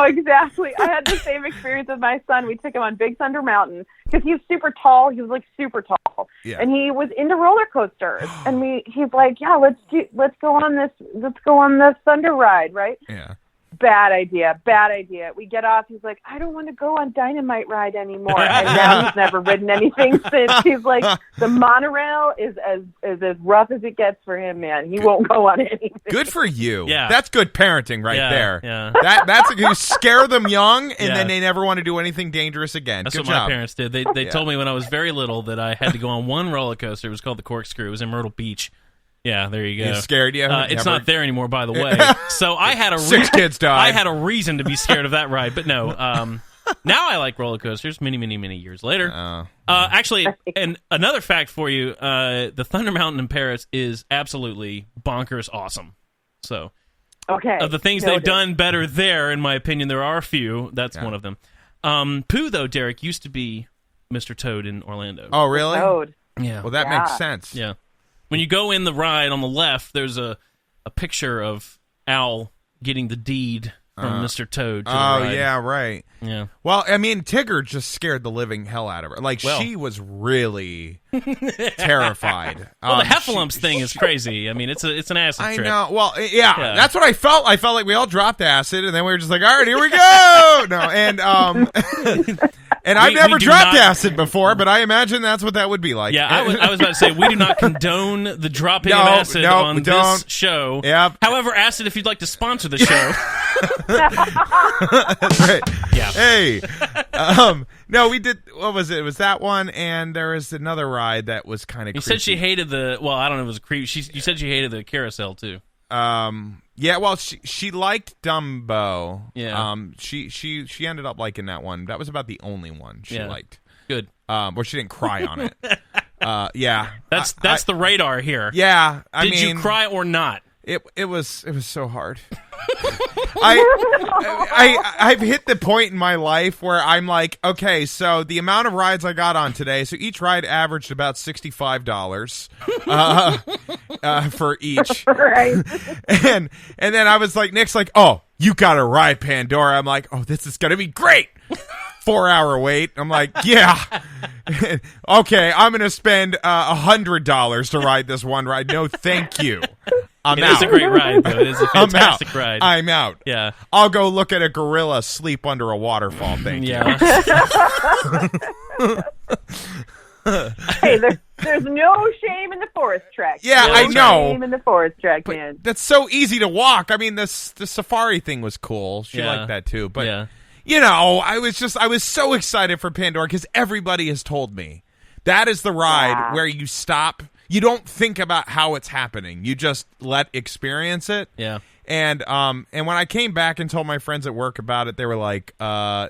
[SPEAKER 3] exactly. I had the same experience with my son. We took him on Big Thunder Mountain because he's super tall. He was like super tall, and he was into roller coasters. And he's like, yeah, let's go on this Thunder ride, right?
[SPEAKER 2] Yeah.
[SPEAKER 3] Bad idea. We get off. He's like, I don't want to go on Dynamite ride anymore. And now he's never ridden anything since. He's like, the monorail is as rough as it gets for him, man. He won't go on anything.
[SPEAKER 2] Good for you.
[SPEAKER 1] Yeah.
[SPEAKER 2] That's good parenting right there.
[SPEAKER 1] Yeah.
[SPEAKER 2] That's you scare them young, and then they never want to do anything dangerous again.
[SPEAKER 1] That's
[SPEAKER 2] good
[SPEAKER 1] what
[SPEAKER 2] job.
[SPEAKER 1] my parents did. They told me when I was very little that I had to go on one roller coaster. It was called the Corkscrew. It was in Myrtle Beach. Yeah, there you go.
[SPEAKER 2] It scared you?
[SPEAKER 1] It's not there anymore, by the way. So I had
[SPEAKER 2] 6 kids died.
[SPEAKER 1] I had a reason to be scared of that ride, but no. Now I like roller coasters. Many years later. Actually, and another fact for you: the Thunder Mountain in Paris is absolutely bonkers awesome. So
[SPEAKER 3] Okay.
[SPEAKER 1] Of the things they've done better there, in my opinion, there are a few. That's one of them. Pooh, though, Derek, used to be Mr. Toad in Orlando.
[SPEAKER 2] Oh, really?
[SPEAKER 3] Toad.
[SPEAKER 1] Yeah.
[SPEAKER 2] Well, that makes sense.
[SPEAKER 1] Yeah. When you go in the ride on the left, there's a picture of Al getting the deed from Mr. Toad to the ride.
[SPEAKER 2] Yeah, right.
[SPEAKER 1] Yeah.
[SPEAKER 2] Well, I mean, Tigger just scared the living hell out of her. Like, she was really terrified.
[SPEAKER 1] Well, the Heffalumps thing is crazy. I mean, it's an acid trip.
[SPEAKER 2] I know. Well, yeah, that's what I felt. I felt like we all dropped acid, and then we were just like, all right, here we go. No, and I've never dropped acid before, but I imagine that's what that would be like.
[SPEAKER 1] Yeah, I was about to say, we do not condone the dropping of acid on this show.
[SPEAKER 2] Yep.
[SPEAKER 1] However, acid, if you'd like to sponsor the show.
[SPEAKER 2] That's right.
[SPEAKER 1] Yeah.
[SPEAKER 2] Hey. No, we did. What was it? It was that one, and there was another ride that was kind of creepy.
[SPEAKER 1] You said she hated I don't know if it was a creep. You said she hated the carousel, too.
[SPEAKER 2] Yeah, well, she liked Dumbo.
[SPEAKER 1] Yeah.
[SPEAKER 2] She ended up liking that one. That was about the only one she liked.
[SPEAKER 1] Good.
[SPEAKER 2] Where she didn't cry on it. Yeah.
[SPEAKER 1] That's the radar here.
[SPEAKER 2] Yeah.
[SPEAKER 1] Did you cry or not?
[SPEAKER 2] It was so hard. I've hit the point in my life where I'm like, okay, so the amount of rides I got on today, so each ride averaged about $65 for each.
[SPEAKER 3] Right.
[SPEAKER 2] And then I was like, Nick's like, oh, you got to ride Pandora. I'm like, oh, this is gonna be great. 4-hour wait. I'm like, yeah. Okay, I'm gonna spend $100 to ride this one ride. No, thank you.
[SPEAKER 1] It is a great ride, though. It is a fantastic ride.
[SPEAKER 2] I'm out.
[SPEAKER 1] Yeah.
[SPEAKER 2] I'll go look at a gorilla sleep under a waterfall. Thank you.
[SPEAKER 3] Hey, there's no shame in the forest trek.
[SPEAKER 2] Yeah,
[SPEAKER 3] no
[SPEAKER 2] I know.
[SPEAKER 3] Shame in the forest trek, man.
[SPEAKER 2] That's so easy to walk. I mean, the safari thing was cool. She liked that too. But you know, I was so excited for Pandora because everybody has told me that is the ride where you stop. You don't think about how it's happening. You just experience it.
[SPEAKER 1] Yeah.
[SPEAKER 2] And when I came back and told my friends at work about it, they were like, no,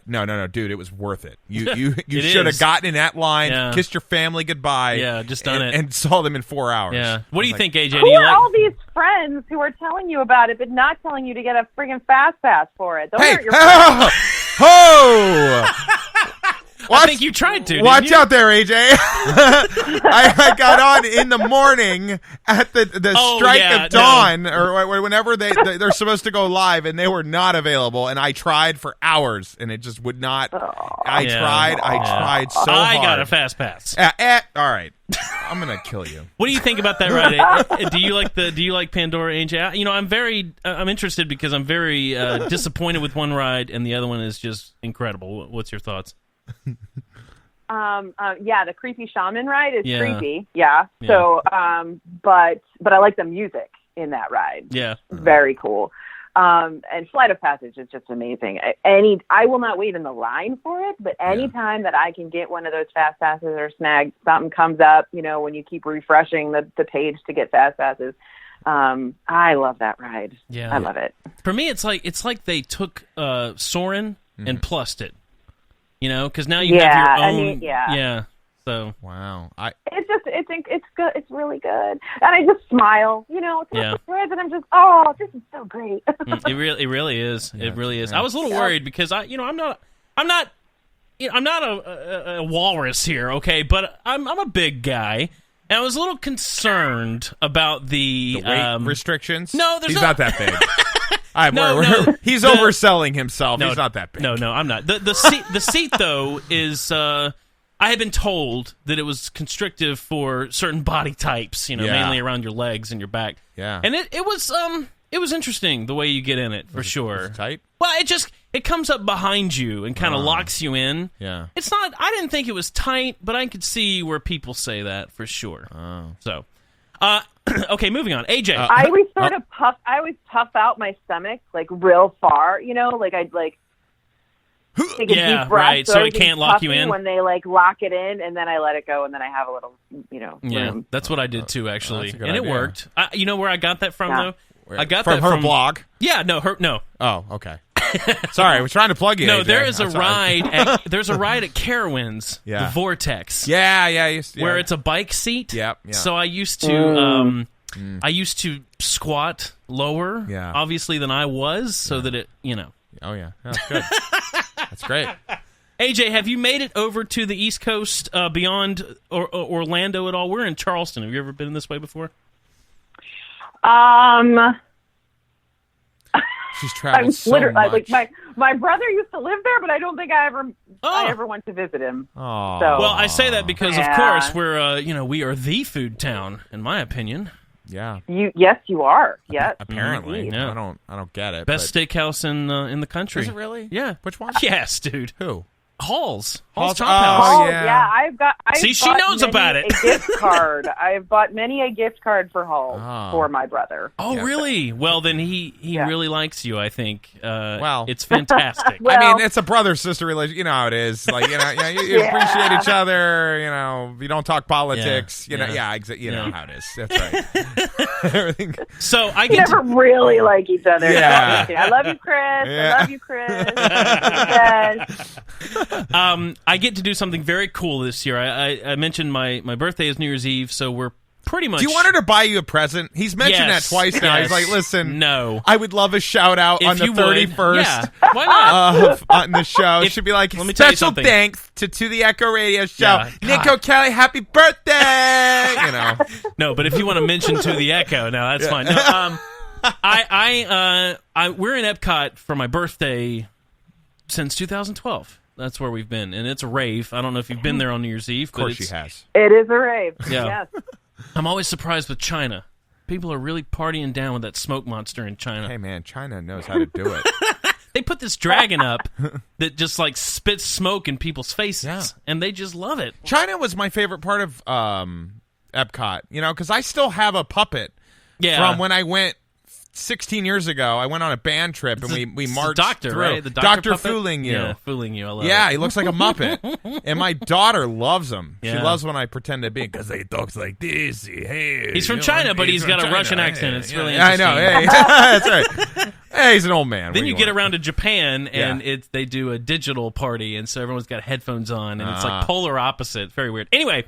[SPEAKER 2] dude, it was worth it. You should have gotten in that line, kissed your family goodbye.
[SPEAKER 1] Yeah, just done it.
[SPEAKER 2] And saw them in 4 hours.
[SPEAKER 1] Yeah. What do you think, AJ?
[SPEAKER 3] Who are all these friends who are telling you about it but not telling you to get a friggin' fast pass for it? Those aren't your friends.
[SPEAKER 1] I think you tried to.
[SPEAKER 2] Watch out there, AJ. I got on in the morning at the strike of dawn, or whenever they're supposed to go live, and they were not available. And I tried for hours, and it just would not. I tried so hard.
[SPEAKER 1] I got a fast pass.
[SPEAKER 2] All right, I'm gonna kill you.
[SPEAKER 1] What do you think about that ride? Do you like Pandora, AJ? You know, I'm interested because I'm very disappointed with one ride, and the other one is just incredible. What's your thoughts?
[SPEAKER 3] The creepy shaman ride is creepy. Yeah. So, but I like the music in that ride.
[SPEAKER 2] Yeah.
[SPEAKER 3] Very cool. And Sleight of Passage is just amazing. I will not wait in the line for it, but anytime that I can get one of those fast passes or snag, something comes up, you know, when you keep refreshing the page to get fast passes. I love that ride. Yeah. I love it.
[SPEAKER 1] For me, it's like they took Soarin' and plussed it. You know, because now you have your own. So
[SPEAKER 2] wow,
[SPEAKER 3] it's good. It's really good, and I just smile. You know, it's not the and I'm just this is so great.
[SPEAKER 1] It really is. Yeah, it really is. I was a little worried because I'm not a walrus here, okay, but I'm a big guy. And I was a little concerned about the
[SPEAKER 2] weight restrictions.
[SPEAKER 1] No,
[SPEAKER 2] he's not that big. He's overselling himself. He's not that big.
[SPEAKER 1] No, I'm not. The seat though is. I had been told that it was constrictive for certain body types. You know, mainly around your legs and your back. Yeah, and it was interesting the way you get in it for sure.
[SPEAKER 2] Was it tight?
[SPEAKER 1] Well, it comes up behind you and kind of locks you in.
[SPEAKER 2] Yeah,
[SPEAKER 1] it's not. I didn't think it was tight, but I could see where people say that for sure. Oh, so. Okay, moving on. AJ.
[SPEAKER 3] I always puff out my stomach like real far, you know, like I'd like take a deep breath,
[SPEAKER 1] right. So it can't lock you in
[SPEAKER 3] when they like lock it in, and then I let it go, and then I have a little, you know, room.
[SPEAKER 1] That's what I did too, actually, and it worked. You know where I got that from though? I got
[SPEAKER 2] from
[SPEAKER 1] that
[SPEAKER 2] her blog.
[SPEAKER 1] Yeah, no.
[SPEAKER 2] Oh, okay. Sorry, I was trying to plug you.
[SPEAKER 1] No, there is a ride. There's a ride at Carowinds, the Vortex.
[SPEAKER 2] Yeah.
[SPEAKER 1] Where it's a bike seat.
[SPEAKER 2] Yeah.
[SPEAKER 1] So I used to I used to squat lower, obviously, than I was, so that it,
[SPEAKER 2] Oh, yeah. That's good. That's great.
[SPEAKER 1] AJ, have you made it over to the East Coast beyond Orlando at all? We're in Charleston. Have you ever been this way before?
[SPEAKER 2] She's traveled so much.
[SPEAKER 3] Like my brother used to live there, but I don't think I ever went to visit him.
[SPEAKER 2] Oh.
[SPEAKER 3] So.
[SPEAKER 1] Well, I say that because, of course, we are the food town, in my opinion.
[SPEAKER 2] Yeah.
[SPEAKER 3] Yes, you are. Yes.
[SPEAKER 2] Apparently.
[SPEAKER 1] Yeah.
[SPEAKER 2] I don't get it.
[SPEAKER 1] Best steakhouse in the country.
[SPEAKER 2] Is it really?
[SPEAKER 1] Yeah.
[SPEAKER 2] Which one?
[SPEAKER 1] Yes, dude.
[SPEAKER 2] Who?
[SPEAKER 1] Hall's
[SPEAKER 2] Hall's
[SPEAKER 1] Chop House.
[SPEAKER 2] Oh, yeah.
[SPEAKER 3] I've
[SPEAKER 1] she knows about it.
[SPEAKER 3] A gift card. I've bought many a gift card for Hall's for my brother.
[SPEAKER 1] Oh,
[SPEAKER 2] Yeah.
[SPEAKER 1] Really? Well, then he really likes you, I think.
[SPEAKER 2] Well.
[SPEAKER 1] It's fantastic.
[SPEAKER 3] Well-
[SPEAKER 2] I mean, it's a brother-sister relationship. You know how it is. Like, you appreciate each other. You don't talk politics. You know how it is. That's right. Everything.
[SPEAKER 1] So I
[SPEAKER 3] We
[SPEAKER 1] get
[SPEAKER 3] never really like each other.
[SPEAKER 2] Yeah.
[SPEAKER 3] I love you, Chris.
[SPEAKER 2] Yeah.
[SPEAKER 3] I love you, Chris. Yes.
[SPEAKER 1] I get to do something very cool this year. I mentioned my birthday is New Year's Eve, so we're pretty much...
[SPEAKER 2] Do you want her to buy you a present? He's mentioned that twice now. He's like, listen,
[SPEAKER 1] no.
[SPEAKER 2] I would love a shout-out on the 31st.
[SPEAKER 1] Yeah, why not?
[SPEAKER 2] On the show. Should be like,
[SPEAKER 1] let me tell you
[SPEAKER 2] special
[SPEAKER 1] something.
[SPEAKER 2] thanks to the Echo Radio Show.
[SPEAKER 1] Yeah,
[SPEAKER 2] Nico Kelly, happy birthday!
[SPEAKER 1] No, but if you want to mention to the Echo, no, that's fine. No, we're in Epcot for my birthday since 2012. That's where we've been, and it's a rave. I don't know if you've been there on New Year's Eve.
[SPEAKER 2] Of course she has.
[SPEAKER 3] It is a rave.
[SPEAKER 1] Yeah.
[SPEAKER 3] Yes.
[SPEAKER 1] I'm always surprised with China. People are really partying down with that smoke monster in China.
[SPEAKER 2] Hey, man, China knows how to do it.
[SPEAKER 1] They put this dragon up that just like spits smoke in people's faces, and they just love it.
[SPEAKER 2] China was my favorite part of Epcot, because I still have a puppet from when I went 16 years ago. I went on a band trip, and we marched
[SPEAKER 1] doctor,
[SPEAKER 2] through.
[SPEAKER 1] right? The
[SPEAKER 2] Doctor
[SPEAKER 1] puppet?
[SPEAKER 2] fooling you.
[SPEAKER 1] Yeah, fooling you. I love
[SPEAKER 2] Yeah,
[SPEAKER 1] it.
[SPEAKER 2] he looks like a Muppet. And my daughter loves him. She
[SPEAKER 1] Yeah.
[SPEAKER 2] loves when I pretend to be, because he talks like this. Hey,
[SPEAKER 1] He's from China, but he's got a Russian accent. It's really
[SPEAKER 2] I
[SPEAKER 1] interesting.
[SPEAKER 2] know. Hey, that's right. Hey, he's an old man.
[SPEAKER 1] Then
[SPEAKER 2] What do
[SPEAKER 1] you get
[SPEAKER 2] want?
[SPEAKER 1] around to Japan, and they do a digital party, and so everyone's got headphones on, and it's like polar opposite. Very weird. Anyway,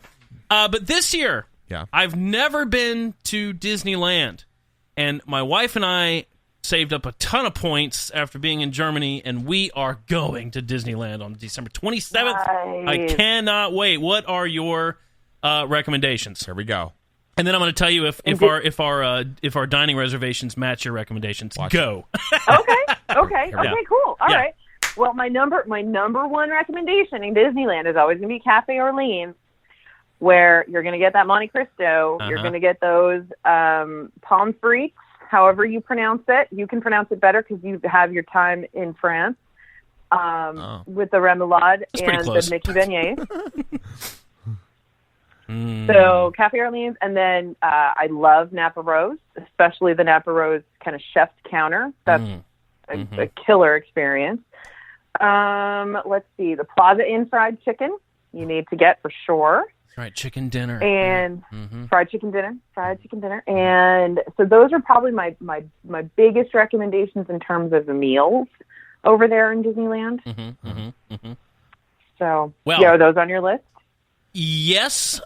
[SPEAKER 1] but this year, I've never been to Disneyland, and my wife and I saved up a ton of points after being in Germany, and we are going to Disneyland on December 27th.
[SPEAKER 3] Nice.
[SPEAKER 1] I cannot wait. What are your recommendations?
[SPEAKER 2] Here we go.
[SPEAKER 1] And then I'm going to tell you if our dining reservations match your recommendations. Go.
[SPEAKER 3] Okay, cool. All right. Well, my number one recommendation in Disneyland is always going to be Cafe Orleans, where you're going to get that Monte Cristo. You're going to get those palm frites, however you pronounce it. You can pronounce it better because you have your time in France with the remoulade and the Mickey beignets. So Cafe Orleans, and then I love Napa Rose, especially the Napa Rose kind of chef's counter. That's a killer experience. Let's see, the Plaza Inn fried chicken you need to get for sure.
[SPEAKER 1] Right, chicken dinner.
[SPEAKER 3] And fried chicken dinner. And so those are probably my biggest recommendations in terms of the meals over there in Disneyland. So, are those on your list?
[SPEAKER 1] Yes,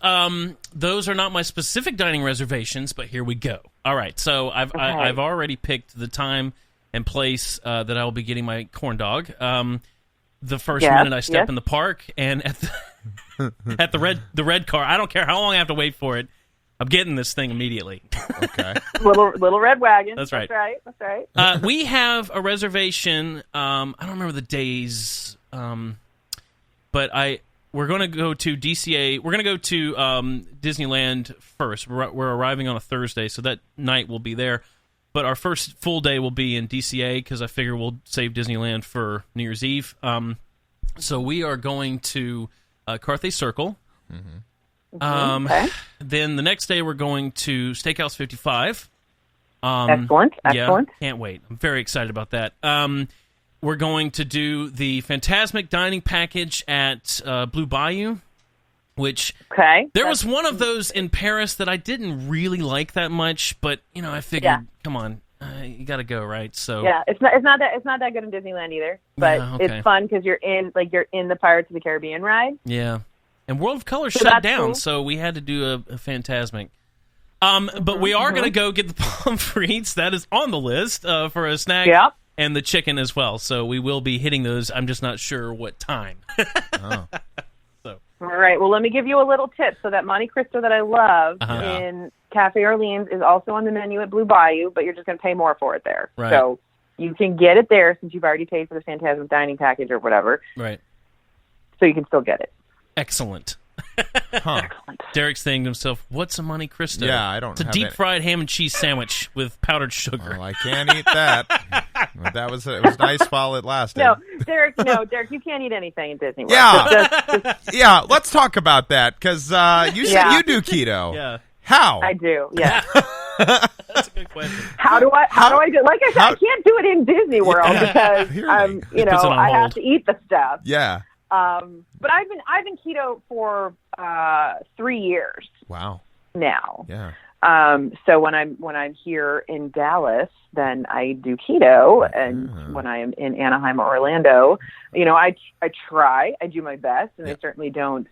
[SPEAKER 1] those are not my specific dining reservations, but here we go. All right, so I've already picked the time and place that I will be getting my corn dog. The first minute I step in the park, and at the red car, I don't care how long I have to wait for it. I'm getting this thing immediately.
[SPEAKER 2] Okay,
[SPEAKER 3] little red wagon.
[SPEAKER 1] That's right.
[SPEAKER 3] That's right.
[SPEAKER 1] We have a reservation. I don't remember the days, but we're going to go to DCA. We're going to go to Disneyland first. We're arriving on a Thursday, so that night we'll be there. But our first full day will be in DCA because I figure we'll save Disneyland for New Year's Eve. So we are going to Carthay Circle. Then the next day we're going to Steakhouse 55.
[SPEAKER 3] Excellent.
[SPEAKER 1] Yeah, can't wait. I'm very excited about that. We're going to do the Fantasmic dining package at Blue Bayou, which there was one of those in Paris that I didn't really like that much, but I figured, come on, you got to go, right? So
[SPEAKER 3] it's not that good in Disneyland either, but it's fun because you're in the Pirates of the Caribbean ride.
[SPEAKER 1] Yeah, and World of Color shut down, so we had to do a Fantasmic. But we are going to go get the palm frites. That is on the list for a snack.
[SPEAKER 3] Yep.
[SPEAKER 1] And the chicken as well. So we will be hitting those. I'm just not sure what time.
[SPEAKER 2] Oh.
[SPEAKER 1] So.
[SPEAKER 3] All right. Well, let me give you a little tip. So that Monte Cristo that I love in Cafe Orleans is also on the menu at Blue Bayou, but you're just going to pay more for it there.
[SPEAKER 1] Right.
[SPEAKER 3] So you can get it there since you've already paid for the Phantasmic Dining package or whatever.
[SPEAKER 1] Right.
[SPEAKER 3] So you can still get it.
[SPEAKER 1] Excellent.
[SPEAKER 3] Excellent.
[SPEAKER 1] Derek's saying to himself, what's a Monte Cristo?
[SPEAKER 2] Yeah, I don't
[SPEAKER 1] It's a
[SPEAKER 2] have
[SPEAKER 1] deep-fried ham and cheese sandwich with powdered sugar.
[SPEAKER 2] Well, I can't eat that. But it was nice while it lasted.
[SPEAKER 3] No, Derek, you can't eat anything in Disney World.
[SPEAKER 2] Yeah. Yeah, let's talk about that, because you said you do keto.
[SPEAKER 1] Yeah.
[SPEAKER 2] How?
[SPEAKER 3] I do, yeah.
[SPEAKER 1] That's a good question.
[SPEAKER 3] How do I do? Like I said, I can't do it in Disney World because I have to eat the stuff.
[SPEAKER 2] Yeah.
[SPEAKER 3] But I've been keto for 3 years.
[SPEAKER 2] Wow.
[SPEAKER 3] Now.
[SPEAKER 2] Yeah.
[SPEAKER 3] So when I'm here in Dallas, then I do keto, and when I am in Anaheim or Orlando, I do my best, and I certainly don't,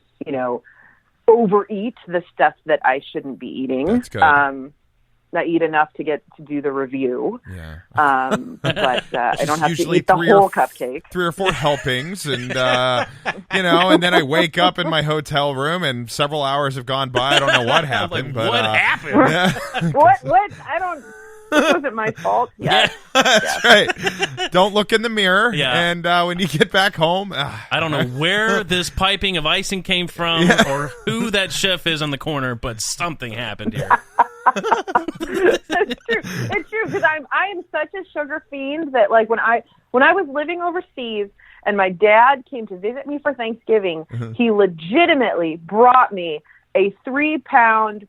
[SPEAKER 3] overeat the stuff that I shouldn't be eating.
[SPEAKER 2] That's good.
[SPEAKER 3] I eat enough to get to do the review.
[SPEAKER 2] Yeah.
[SPEAKER 3] But I don't have to eat the whole cupcake.
[SPEAKER 2] 3 or 4 helpings, and and then I wake up in my hotel room, and several hours have gone by. I don't know what happened.
[SPEAKER 1] Like,
[SPEAKER 2] but
[SPEAKER 1] what happened?
[SPEAKER 2] Yeah.
[SPEAKER 3] What? I don't. This wasn't my fault. Yes.
[SPEAKER 2] That's right. Don't look in the mirror.
[SPEAKER 1] Yeah.
[SPEAKER 2] And when you get back home,
[SPEAKER 1] I don't know where this piping of icing came from or who that chef is on the corner, but something happened here.
[SPEAKER 3] It's true because I am such a sugar fiend that like when I was living overseas and my dad came to visit me for Thanksgiving, he legitimately brought me a 3-pound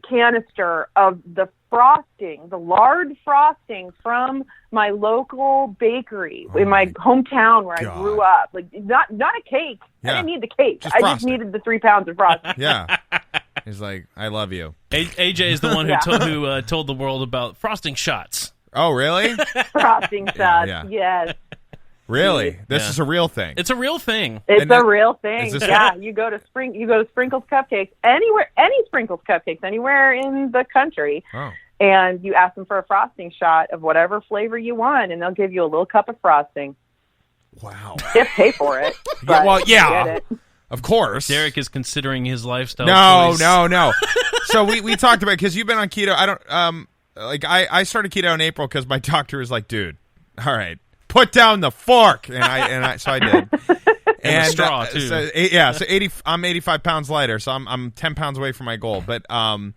[SPEAKER 3] canister of the frosting, the lard frosting from my local bakery in my hometown where I grew up. Like not a cake.
[SPEAKER 2] Yeah.
[SPEAKER 3] I didn't need the cake.
[SPEAKER 2] Just
[SPEAKER 3] I
[SPEAKER 2] frosting.
[SPEAKER 3] just needed the 3 pounds of frosting.
[SPEAKER 2] yeah. He's like, I love you.
[SPEAKER 1] AJ is the one who told the world about frosting shots.
[SPEAKER 2] Oh, really?
[SPEAKER 3] Frosting shots.
[SPEAKER 2] Yeah.
[SPEAKER 3] Yes.
[SPEAKER 2] Really? This is a real thing.
[SPEAKER 1] It's a real thing.
[SPEAKER 3] It's a real thing.
[SPEAKER 2] Is this
[SPEAKER 3] Yeah, you go to Sprinkles Cupcakes anywhere, any Sprinkles Cupcakes anywhere in the country, and you ask them for a frosting shot of whatever flavor you want, and they'll give you a little cup of frosting.
[SPEAKER 2] Wow.
[SPEAKER 3] You have to pay for it. But you get it.
[SPEAKER 2] Of course.
[SPEAKER 1] Derek is considering his lifestyle.
[SPEAKER 2] No. So we talked about, because you've been on keto. I don't I started keto in April because my doctor was like, dude, all right, put down the fork, and I so I did.
[SPEAKER 1] And the straw too.
[SPEAKER 2] So 80. I'm 85 pounds lighter, so I'm 10 pounds away from my goal. But I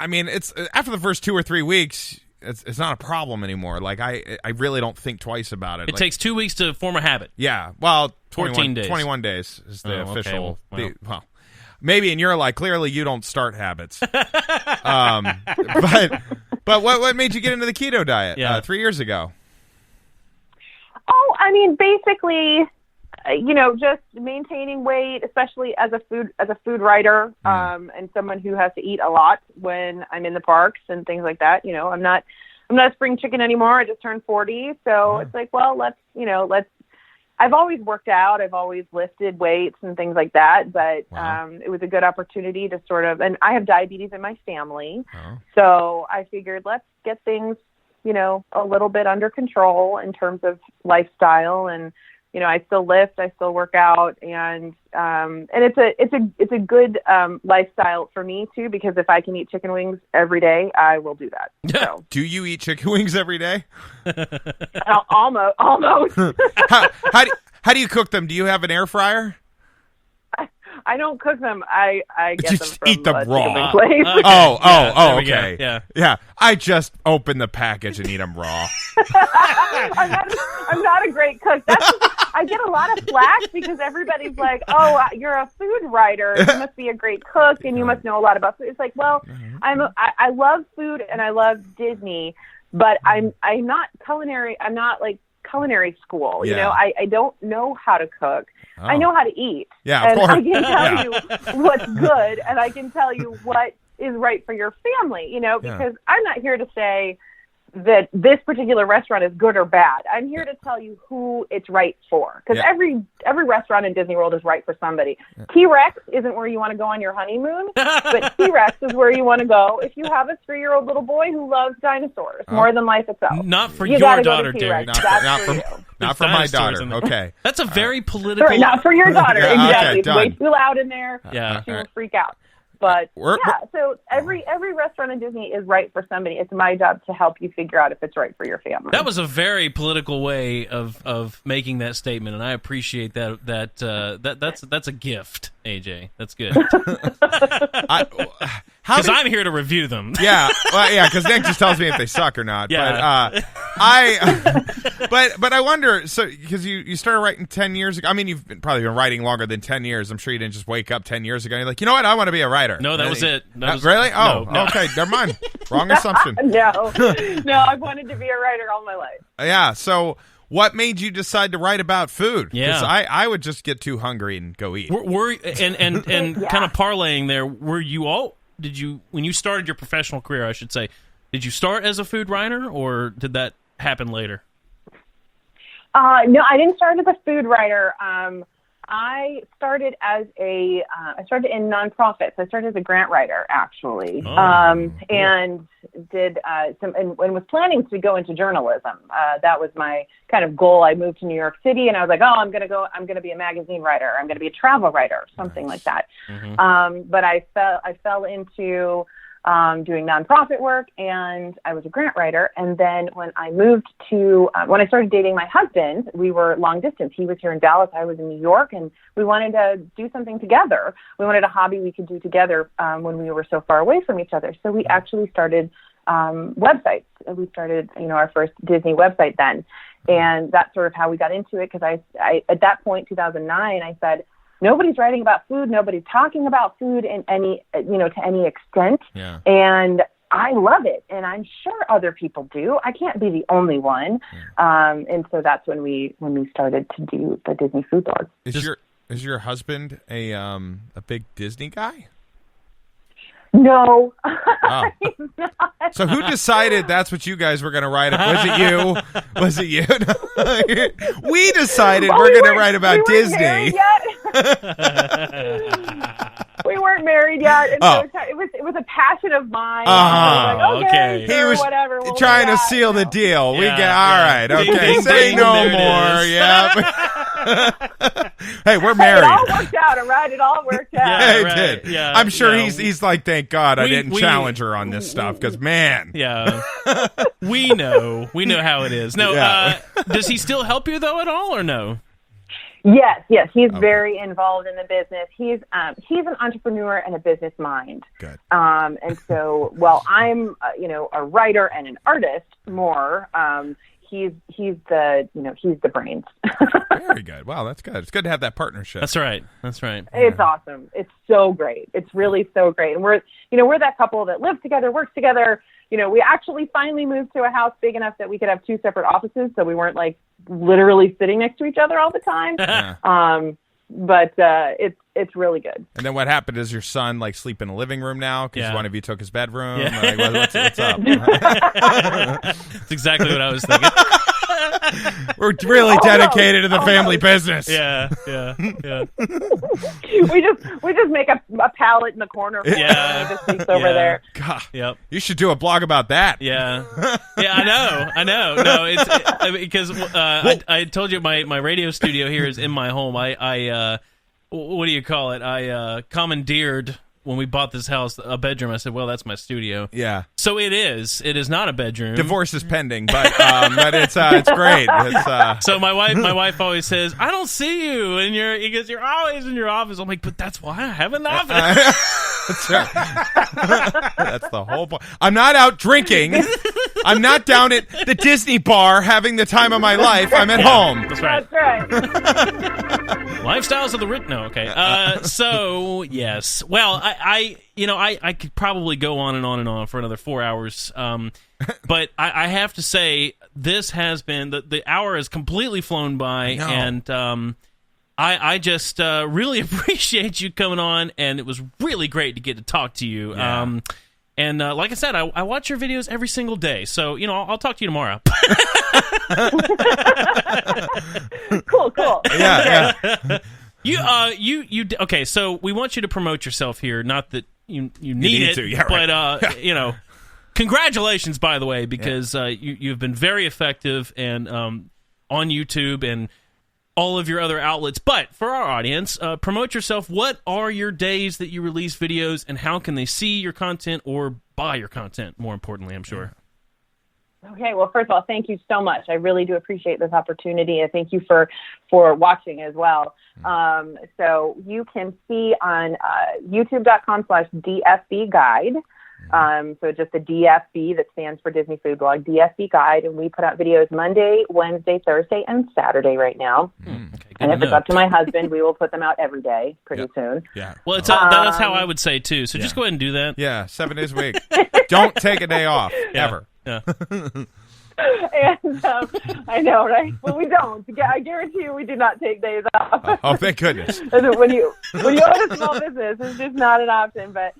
[SPEAKER 2] mean, it's after the first 2 or 3 weeks, it's not a problem anymore. Like I really don't think twice about it.
[SPEAKER 1] It takes 2 weeks to form a habit.
[SPEAKER 2] Yeah, well,
[SPEAKER 1] 14 days.
[SPEAKER 2] 21 days is the official.
[SPEAKER 1] Okay.
[SPEAKER 2] Well, maybe in your life, clearly you don't start habits. But what made you get into the keto diet 3 years ago?
[SPEAKER 3] Oh, I mean, basically, just maintaining weight, especially as a food writer, and someone who has to eat a lot when I'm in the parks and things like that. I'm not a spring chicken anymore. I just turned 40, so it's like, well, let's. I've always worked out. I've always lifted weights and things like that, but it was a good opportunity to sort of. And I have diabetes in my family, so I figured let's get things, a little bit under control in terms of lifestyle. And I still lift, I still work out, and it's a good lifestyle for me too, because if I can eat chicken wings every day, I will do that. So.
[SPEAKER 2] Do you eat chicken wings every day?
[SPEAKER 3] Almost.
[SPEAKER 2] How do you cook them? Do you have an air fryer?
[SPEAKER 3] I don't cook them. I get them
[SPEAKER 2] just
[SPEAKER 3] from
[SPEAKER 2] eat them
[SPEAKER 3] a
[SPEAKER 2] raw.
[SPEAKER 3] chicken wing place.
[SPEAKER 2] Okay. Yeah. I just open the package and eat them raw.
[SPEAKER 3] I'm not a great cook. I get a lot of flack because everybody's like, "Oh, you're a food writer. You must be a great cook, and you must know a lot about food." It's like, well, I love food and I love Disney, but I'm not culinary. I'm not like culinary school. I don't know how to cook. I know how to eat.
[SPEAKER 2] Yeah,
[SPEAKER 3] and
[SPEAKER 2] of course.
[SPEAKER 3] I can tell you what's good, and I can tell you what is right for your family. Because I'm not here to say that this particular restaurant is good or bad. I'm here to tell you who it's right for, because every restaurant in Disney World is right for somebody. T-Rex isn't where you want to go on your honeymoon, but T-Rex is where you want to go if you have a 3-year-old little boy who loves dinosaurs more than life itself.
[SPEAKER 1] Not for your daughter, Derek.
[SPEAKER 2] Not for my daughter. Okay.
[SPEAKER 1] That's a very political...
[SPEAKER 3] Sorry, not for your daughter. Exactly.
[SPEAKER 2] Okay,
[SPEAKER 3] It's way too loud in there.
[SPEAKER 1] Yeah.
[SPEAKER 3] She will freak out. But so every restaurant in Disney is right for somebody. It's my job to help you figure out if it's right for your family.
[SPEAKER 1] That was a very political way of making that statement, and I appreciate that. That's a gift, AJ. That's good. Because I'm here to review them.
[SPEAKER 2] Yeah, because Nick just tells me if they suck or not.
[SPEAKER 1] Yeah.
[SPEAKER 2] But I wonder. So because you started writing 10 years ago. I mean, you've probably been writing longer than 10 years. I'm sure you didn't just wake up 10 years ago and you're like, you know what, I want to be a writer.
[SPEAKER 1] No, that was it.
[SPEAKER 2] Really? Oh,
[SPEAKER 1] no.
[SPEAKER 2] Okay. Never mind. Wrong assumption.
[SPEAKER 3] No, I've wanted to be a writer all my life.
[SPEAKER 2] Yeah. So what made you decide to write about food?
[SPEAKER 1] Yeah.
[SPEAKER 2] Because I would just get too hungry and go eat.
[SPEAKER 1] And kind of parlaying there, were you all... Did you, when you started your professional career, I should say, did you start as a food writer, or did that happen later?
[SPEAKER 3] No, I didn't start as a food writer. I started as I started in nonprofits. I started as a grant writer, actually, and did and was planning to go into journalism. That was my kind of goal. I moved to New York City, and I was like, I'm going to be a magazine writer. I'm going to be a travel writer, something like that. Mm-hmm. But I fell into doing nonprofit work, and I was a grant writer. And then when I moved to, when I started dating my husband, we were long distance. He was here in Dallas, I was in New York, and we wanted to do something together. We wanted a hobby we could do together when we were so far away from each other. So we actually started websites. We started, our first Disney website then. And that's sort of how we got into it, because I at that point, 2009, I said, nobody's writing about food. Nobody's talking about food in any, to any extent.
[SPEAKER 2] Yeah.
[SPEAKER 3] And I love it. And I'm sure other people do. I can't be the only one. Yeah. And so that's when we started to do the Disney Food Blog.
[SPEAKER 2] Is your husband a big Disney guy?
[SPEAKER 3] No.
[SPEAKER 2] Oh. So who decided that's what you guys were going to write? Was it you? We decided we're going to write about Disney.
[SPEAKER 3] We weren't married yet, and so it was a passion of mine. Okay. Sure,
[SPEAKER 2] he was
[SPEAKER 3] whatever,
[SPEAKER 2] trying to seal the deal. We get all right. Okay, say no more. Yeah. Hey, we're married.
[SPEAKER 3] It all worked out, all right? It all worked out.
[SPEAKER 2] Yeah, it
[SPEAKER 1] right.
[SPEAKER 2] did.
[SPEAKER 1] Yeah,
[SPEAKER 2] I'm sure he's like, thank God I didn't challenge her on this stuff, because man.
[SPEAKER 1] Yeah. we know how it is. No, does he still help you though at all, or no?
[SPEAKER 3] Yes. He's very involved in the business. He's an entrepreneur and a business mind.
[SPEAKER 2] Good.
[SPEAKER 3] And so, while I'm a writer and an artist more, he's the brains.
[SPEAKER 2] Very good. Wow, that's good. It's good to have that partnership.
[SPEAKER 1] That's right.
[SPEAKER 3] It's awesome. It's so great. It's really so great. And we're that couple that lives together, works together. We actually finally moved to a house big enough that we could have 2 separate offices, so we weren't like literally sitting next to each other all the time. But it's really good.
[SPEAKER 2] And then what happened is your son like sleep in a living room now because one of you took his bedroom.
[SPEAKER 1] Yeah.
[SPEAKER 2] Like, what's up?
[SPEAKER 1] That's exactly what I was thinking.
[SPEAKER 2] We're really dedicated to the family business.
[SPEAKER 1] Yeah.
[SPEAKER 3] we just make a pallet in the corner.
[SPEAKER 1] Yeah,
[SPEAKER 3] just sleeps over there.
[SPEAKER 2] God,
[SPEAKER 1] yep.
[SPEAKER 2] You should do a blog about that.
[SPEAKER 1] Yeah, I know. No, because I told you my radio studio here is in my home. I what do you call it? I commandeered. When we bought this house, a bedroom, I said, well, that's my studio.
[SPEAKER 2] Yeah.
[SPEAKER 1] So it is. It is not a bedroom.
[SPEAKER 2] Divorce is pending, but it's great.
[SPEAKER 1] So my wife always says, I don't see you, and you're always in your office. I'm like, but that's why I have an office.
[SPEAKER 2] That's right. That's the whole point. I'm not out drinking. I'm not down at the Disney bar having the time of my life. I'm at home.
[SPEAKER 1] That's right. Lifestyles of the rich. No, okay. So yes. Well, I could probably go on and on and on for another 4 hours. But I have to say, this has been the hour has completely flown by, and I just really appreciate you coming on, and it was really great to get to talk to you.
[SPEAKER 2] Yeah.
[SPEAKER 1] And like I said, I watch your videos every single day. So, I'll talk to you tomorrow.
[SPEAKER 3] Cool.
[SPEAKER 2] Yeah.
[SPEAKER 1] Okay, so we want you to promote yourself here. Not that you need it,
[SPEAKER 2] to, yeah, right.
[SPEAKER 1] but, congratulations, by the way, because you've been very effective and on YouTube and all of your other outlets. But for our audience, promote yourself. What are your days that you release videos, and how can they see your content or buy your content, more importantly, I'm sure?
[SPEAKER 3] Okay, well, first of all, thank you so much. I really do appreciate this opportunity, and thank you for watching as well. So you can see on youtube.com/DFB Guide. So just the DFB, that stands for Disney Food Blog, DFB Guide, and we put out videos Monday, Wednesday, Thursday, and Saturday right now.
[SPEAKER 1] Okay,
[SPEAKER 3] and if it's up to my husband, we will put them out every day pretty soon.
[SPEAKER 2] Yeah.
[SPEAKER 1] Well, that's how I would say, too. So just go ahead and do that.
[SPEAKER 2] Yeah, 7 days a week. Don't take a day off, ever.
[SPEAKER 1] Yeah.
[SPEAKER 3] And I know, right? Well, we don't. I guarantee you we do not take days off.
[SPEAKER 2] Oh, thank goodness.
[SPEAKER 3] when you own a small business, it's just not an option. But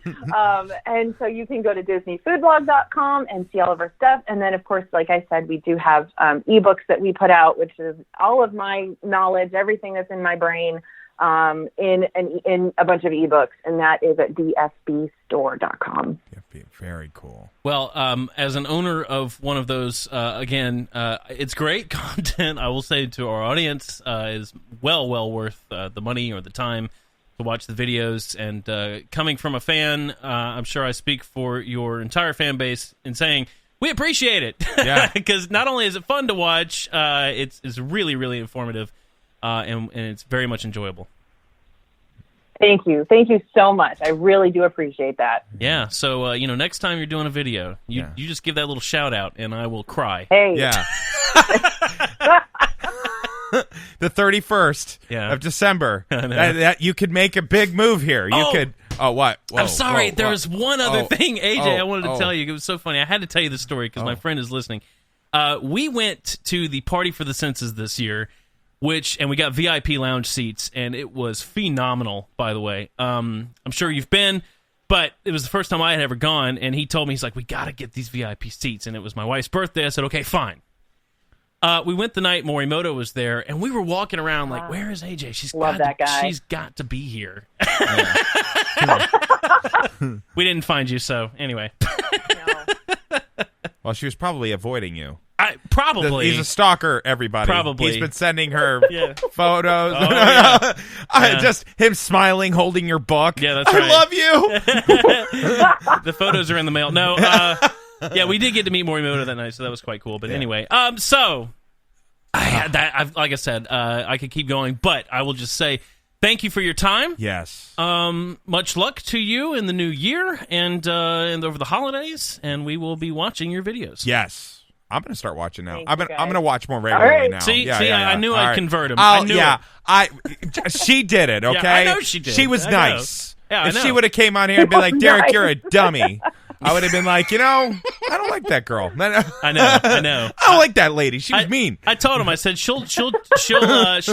[SPEAKER 3] and so you can go to DisneyFoodBlog.com and see all of our stuff. And then, of course, like I said, we do have ebooks that we put out, which is all of my knowledge, everything that's in my brain, in a bunch of ebooks, and that is at dsbstore.com.
[SPEAKER 2] Very cool.
[SPEAKER 1] Well, as an owner of one of those, again, it's great content. I will say to our audience, is well worth the money or the time to watch the videos. And coming from a fan, I'm sure I speak for your entire fan base in saying we appreciate it.
[SPEAKER 2] Yeah.
[SPEAKER 1] Because not only is it fun to watch, it's really, really informative, and it's very much enjoyable.
[SPEAKER 3] Thank you so much. I really do appreciate that.
[SPEAKER 1] Yeah. So next time you're doing a video, you just give that little shout out, and I will cry.
[SPEAKER 3] Hey.
[SPEAKER 2] Yeah. The 31st of December. That you could make a big move here. You could. Oh, what? Whoa,
[SPEAKER 1] I'm sorry. There was one other thing, AJ. I wanted to tell you. It was so funny. I had to tell you the story because my friend is listening. We went to the Party for the Senses this year. And we got VIP lounge seats, and it was phenomenal, by the way. I'm sure you've been, but it was the first time I had ever gone, and he told me, he's like, we got to get these VIP seats, and it was my wife's birthday. I said, okay, fine. We went the night Morimoto was there, and we were walking around like, where is AJ? She's got to be here. We didn't find you, so anyway.
[SPEAKER 3] No.
[SPEAKER 2] Well, she was probably avoiding you.
[SPEAKER 1] Probably.
[SPEAKER 2] He's a stalker, everybody.
[SPEAKER 1] Probably.
[SPEAKER 2] He's been sending her photos.
[SPEAKER 1] Oh, yeah.
[SPEAKER 2] Just him smiling, holding your book.
[SPEAKER 1] Yeah, that's
[SPEAKER 2] right. I
[SPEAKER 1] love you. The photos are in the mail. No, we did get to meet Morimoto that night, so that was quite cool. But anyway, so I had that. Like I said, I could keep going, but I will just say thank you for your time.
[SPEAKER 2] Yes.
[SPEAKER 1] Much luck to you in the new year and over the holidays, and we will be watching your videos.
[SPEAKER 2] Yes. I'm going to start watching now.
[SPEAKER 3] I'm
[SPEAKER 2] going to watch more regularly now.
[SPEAKER 1] See,
[SPEAKER 2] yeah.
[SPEAKER 1] I knew I'd convert him.
[SPEAKER 2] She did it, okay?
[SPEAKER 1] Yeah, I know she did.
[SPEAKER 2] She was nice.
[SPEAKER 1] Yeah,
[SPEAKER 2] if she would have came on here and been like, Derek, you're a dummy, I would have been like, I don't like that girl.
[SPEAKER 1] I know.
[SPEAKER 2] I don't like that lady. She was mean.
[SPEAKER 1] I told him, I said, she'll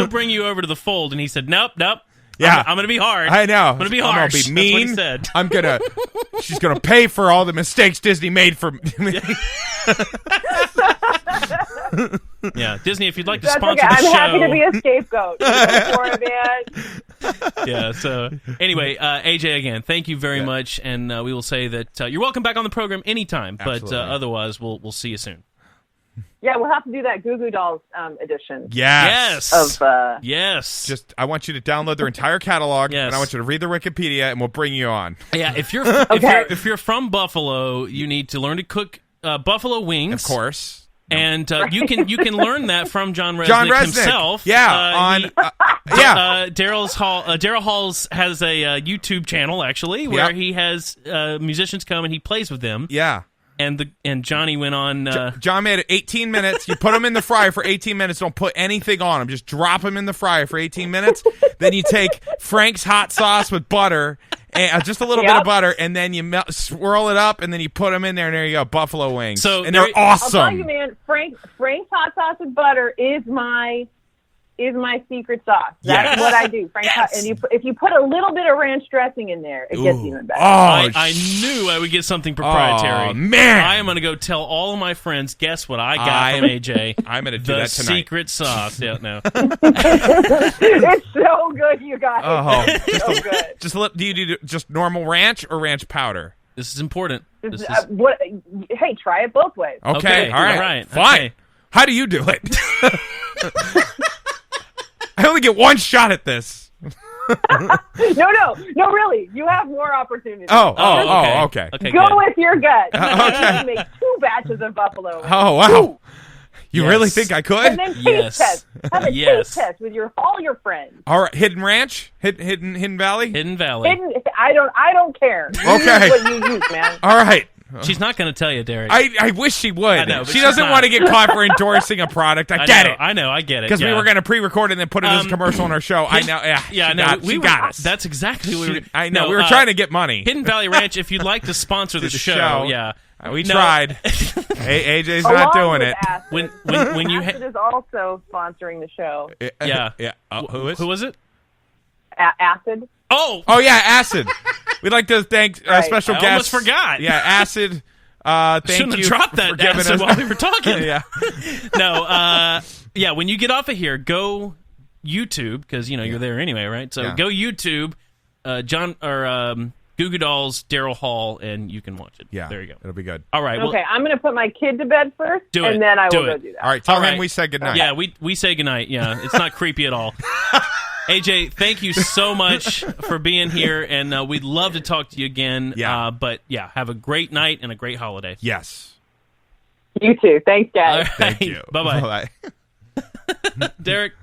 [SPEAKER 1] bring you over to the fold, and he said, nope.
[SPEAKER 2] Yeah,
[SPEAKER 1] I'm going to be hard.
[SPEAKER 2] I know.
[SPEAKER 1] I'm going to be harsh.
[SPEAKER 2] I'm going to be mean.
[SPEAKER 1] That's what he said.
[SPEAKER 2] She's going to pay for all the mistakes Disney made for me.
[SPEAKER 1] Yeah, Disney, if you'd like to
[SPEAKER 3] That's
[SPEAKER 1] sponsor
[SPEAKER 3] okay.
[SPEAKER 1] the show.
[SPEAKER 3] I'm happy to be a scapegoat.
[SPEAKER 1] Yeah, so anyway, AJ, again, thank you very much, and we will say that you're welcome back on the program anytime, but otherwise we'll see you soon.
[SPEAKER 3] Yeah, we'll have to do that Goo Goo Dolls edition.
[SPEAKER 2] Yes.
[SPEAKER 1] Yes.
[SPEAKER 2] Just, I want you to download their entire catalog,
[SPEAKER 1] yes.
[SPEAKER 2] and I want you to read the Wikipedia, and we'll bring you on.
[SPEAKER 1] Yeah, if you're from Buffalo, you need to learn to cook buffalo wings,
[SPEAKER 2] of course.
[SPEAKER 1] And you can learn that from John Resnick himself.
[SPEAKER 2] Yeah,
[SPEAKER 1] Daryl Halls has a YouTube channel actually where he has musicians come and he plays with them.
[SPEAKER 2] Yeah.
[SPEAKER 1] And Johnny went on.
[SPEAKER 2] John made it 18 minutes. You put them in the fryer for 18 minutes. Don't put anything on them. Just drop them in the fryer for 18 minutes. Then you take Frank's hot sauce with butter, and just a little bit of butter, and then you swirl it up, and then you put them in there, and there you go, buffalo wings.
[SPEAKER 1] So
[SPEAKER 2] and they're awesome.
[SPEAKER 3] I'll tell you, man, Frank's hot sauce with butter is my is my secret sauce. That's what I do. Frank, and if you put a little bit of ranch dressing in there, it gets even better.
[SPEAKER 1] I knew I would get something proprietary.
[SPEAKER 2] Oh, man.
[SPEAKER 1] I am going to go tell all of my friends, guess what I got from AJ?
[SPEAKER 2] I'm going to do that tonight.
[SPEAKER 1] The secret sauce. Yeah, no.
[SPEAKER 3] It's so good, you guys.
[SPEAKER 2] Oh,
[SPEAKER 3] it's so good.
[SPEAKER 2] Do you do just normal ranch or ranch powder?
[SPEAKER 1] This is important.
[SPEAKER 3] Hey, try it both ways.
[SPEAKER 2] Okay. All right. Fine.
[SPEAKER 1] Okay.
[SPEAKER 2] How do you do it? I only get one shot at this.
[SPEAKER 3] No, really. You have more opportunities.
[SPEAKER 2] Okay.
[SPEAKER 3] Go with your gut.
[SPEAKER 2] Okay.
[SPEAKER 3] Make 2 batches of buffalo.
[SPEAKER 2] Oh, wow.
[SPEAKER 3] Ooh.
[SPEAKER 2] You really think I could?
[SPEAKER 3] And then taste test. Have a taste test with all your friends.
[SPEAKER 2] All right, Hidden Ranch, Hidden Valley,
[SPEAKER 1] Hidden Valley.
[SPEAKER 3] I don't care. You
[SPEAKER 2] okay,
[SPEAKER 3] use what you use, man.
[SPEAKER 2] All right.
[SPEAKER 1] She's not going to tell you, Derek.
[SPEAKER 2] I wish she would.
[SPEAKER 1] I know,
[SPEAKER 2] she doesn't want to get caught for endorsing a product. I get it.
[SPEAKER 1] I get it.
[SPEAKER 2] Because we were going to pre-record and then put it as a commercial on our show. I know. She got us.
[SPEAKER 1] That's exactly what we were.
[SPEAKER 2] I know. We were trying to get money.
[SPEAKER 1] Hidden Valley Ranch, if you'd like to sponsor the show, yeah.
[SPEAKER 2] We tried. Hey, AJ's not doing it.
[SPEAKER 3] Acid.
[SPEAKER 1] When you
[SPEAKER 3] Acid is also sponsoring the show.
[SPEAKER 1] Yeah.
[SPEAKER 2] Who is?
[SPEAKER 1] Who was it?
[SPEAKER 3] Acid.
[SPEAKER 1] Oh,
[SPEAKER 2] yeah, Acid. We'd like to thank special guest.
[SPEAKER 1] I almost forgot.
[SPEAKER 2] Yeah, Acid. Thank
[SPEAKER 1] Shouldn't
[SPEAKER 2] you
[SPEAKER 1] have dropped that
[SPEAKER 2] for giving
[SPEAKER 1] acid
[SPEAKER 2] us
[SPEAKER 1] while we were talking.
[SPEAKER 2] Yeah.
[SPEAKER 1] No. Yeah. When you get off of here, go YouTube because you're there anyway, right? So go YouTube, Goo Goo Dolls, Daryl Hall, and you can watch it.
[SPEAKER 2] Yeah,
[SPEAKER 1] there you go.
[SPEAKER 2] It'll be good.
[SPEAKER 1] All right.
[SPEAKER 3] Okay, I'm going to put my kid to bed first, and then I will go do that.
[SPEAKER 2] All right, tell him we said goodnight.
[SPEAKER 1] Yeah, we say goodnight. Yeah, it's not creepy at all. AJ, thank you so much for being here, and we'd love to talk to you again.
[SPEAKER 2] Yeah.
[SPEAKER 1] But have a great night and a great holiday.
[SPEAKER 2] Yes.
[SPEAKER 3] You too. Thanks, guys.
[SPEAKER 2] Right. Thank you.
[SPEAKER 1] Bye-bye. Derek.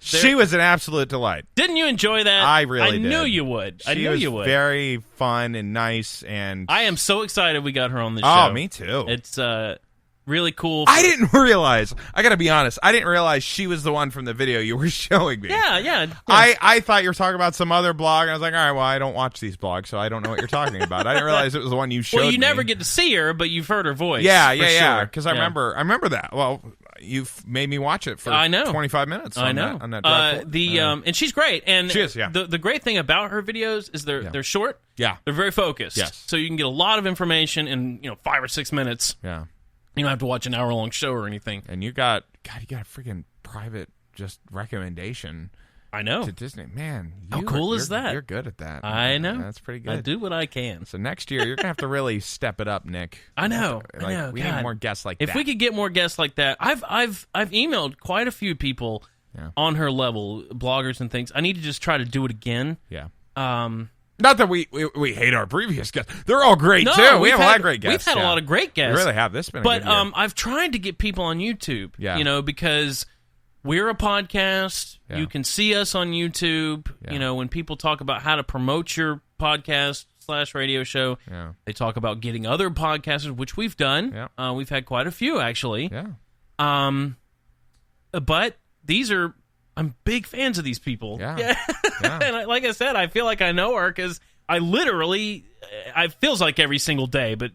[SPEAKER 2] She was an absolute delight.
[SPEAKER 1] Didn't you enjoy that?
[SPEAKER 2] I really did.
[SPEAKER 1] I knew you would.
[SPEAKER 2] She was very fun and nice, and
[SPEAKER 1] I am so excited we got her on this show.
[SPEAKER 2] Oh, me too.
[SPEAKER 1] It's really cool.
[SPEAKER 2] I didn't realize. I got to be honest. I didn't realize she was the one from the video you were showing me.
[SPEAKER 1] Yeah.
[SPEAKER 2] I thought you were talking about some other blog, and I was like, all right, well, I don't watch these blogs, so I don't know what you're talking about. I didn't realize it was the one you showed me.
[SPEAKER 1] Well, you never get to see her, but you've heard her voice.
[SPEAKER 2] Yeah. Because I remember that. Well, you've made me watch it for 25 minutes.
[SPEAKER 1] I know.
[SPEAKER 2] On that
[SPEAKER 1] and she's great. And
[SPEAKER 2] she is, yeah.
[SPEAKER 1] The great thing about her videos is they're short.
[SPEAKER 2] Yeah.
[SPEAKER 1] They're very focused.
[SPEAKER 2] Yes.
[SPEAKER 1] So you can get a lot of information in 5 or 6 minutes.
[SPEAKER 2] Yeah.
[SPEAKER 1] You don't have to watch an hour-long show or anything.
[SPEAKER 2] And you got a freaking private just recommendation.
[SPEAKER 1] I know.
[SPEAKER 2] To Disney. Man.
[SPEAKER 1] How cool is that?
[SPEAKER 2] You're good at that.
[SPEAKER 1] I know.
[SPEAKER 2] That's pretty good.
[SPEAKER 1] I do what I can.
[SPEAKER 2] So next year, you're going to have to really step it up, Nick.
[SPEAKER 1] I know.
[SPEAKER 2] We need more guests like that.
[SPEAKER 1] If we could get more guests like that. I've emailed quite a few people on her level, bloggers and things. I need to just try to do it again.
[SPEAKER 2] Yeah. Not that we hate our previous guests. They're all great,
[SPEAKER 1] no,
[SPEAKER 2] too. We have a lot of great guests.
[SPEAKER 1] We've had a lot of great guests.
[SPEAKER 2] We really have. This been a
[SPEAKER 1] But
[SPEAKER 2] good year.
[SPEAKER 1] I've tried to get people on YouTube, because we're a podcast.
[SPEAKER 2] Yeah.
[SPEAKER 1] You can see us on YouTube.
[SPEAKER 2] Yeah.
[SPEAKER 1] When people talk about how to promote your podcast / radio show, they talk about getting other podcasters, which we've done.
[SPEAKER 2] Yeah.
[SPEAKER 1] We've had quite a few, actually.
[SPEAKER 2] Yeah.
[SPEAKER 1] But these are... I'm big fans of these people.
[SPEAKER 2] Yeah.
[SPEAKER 1] And like I said, I feel like I know her because it feels like every single day, but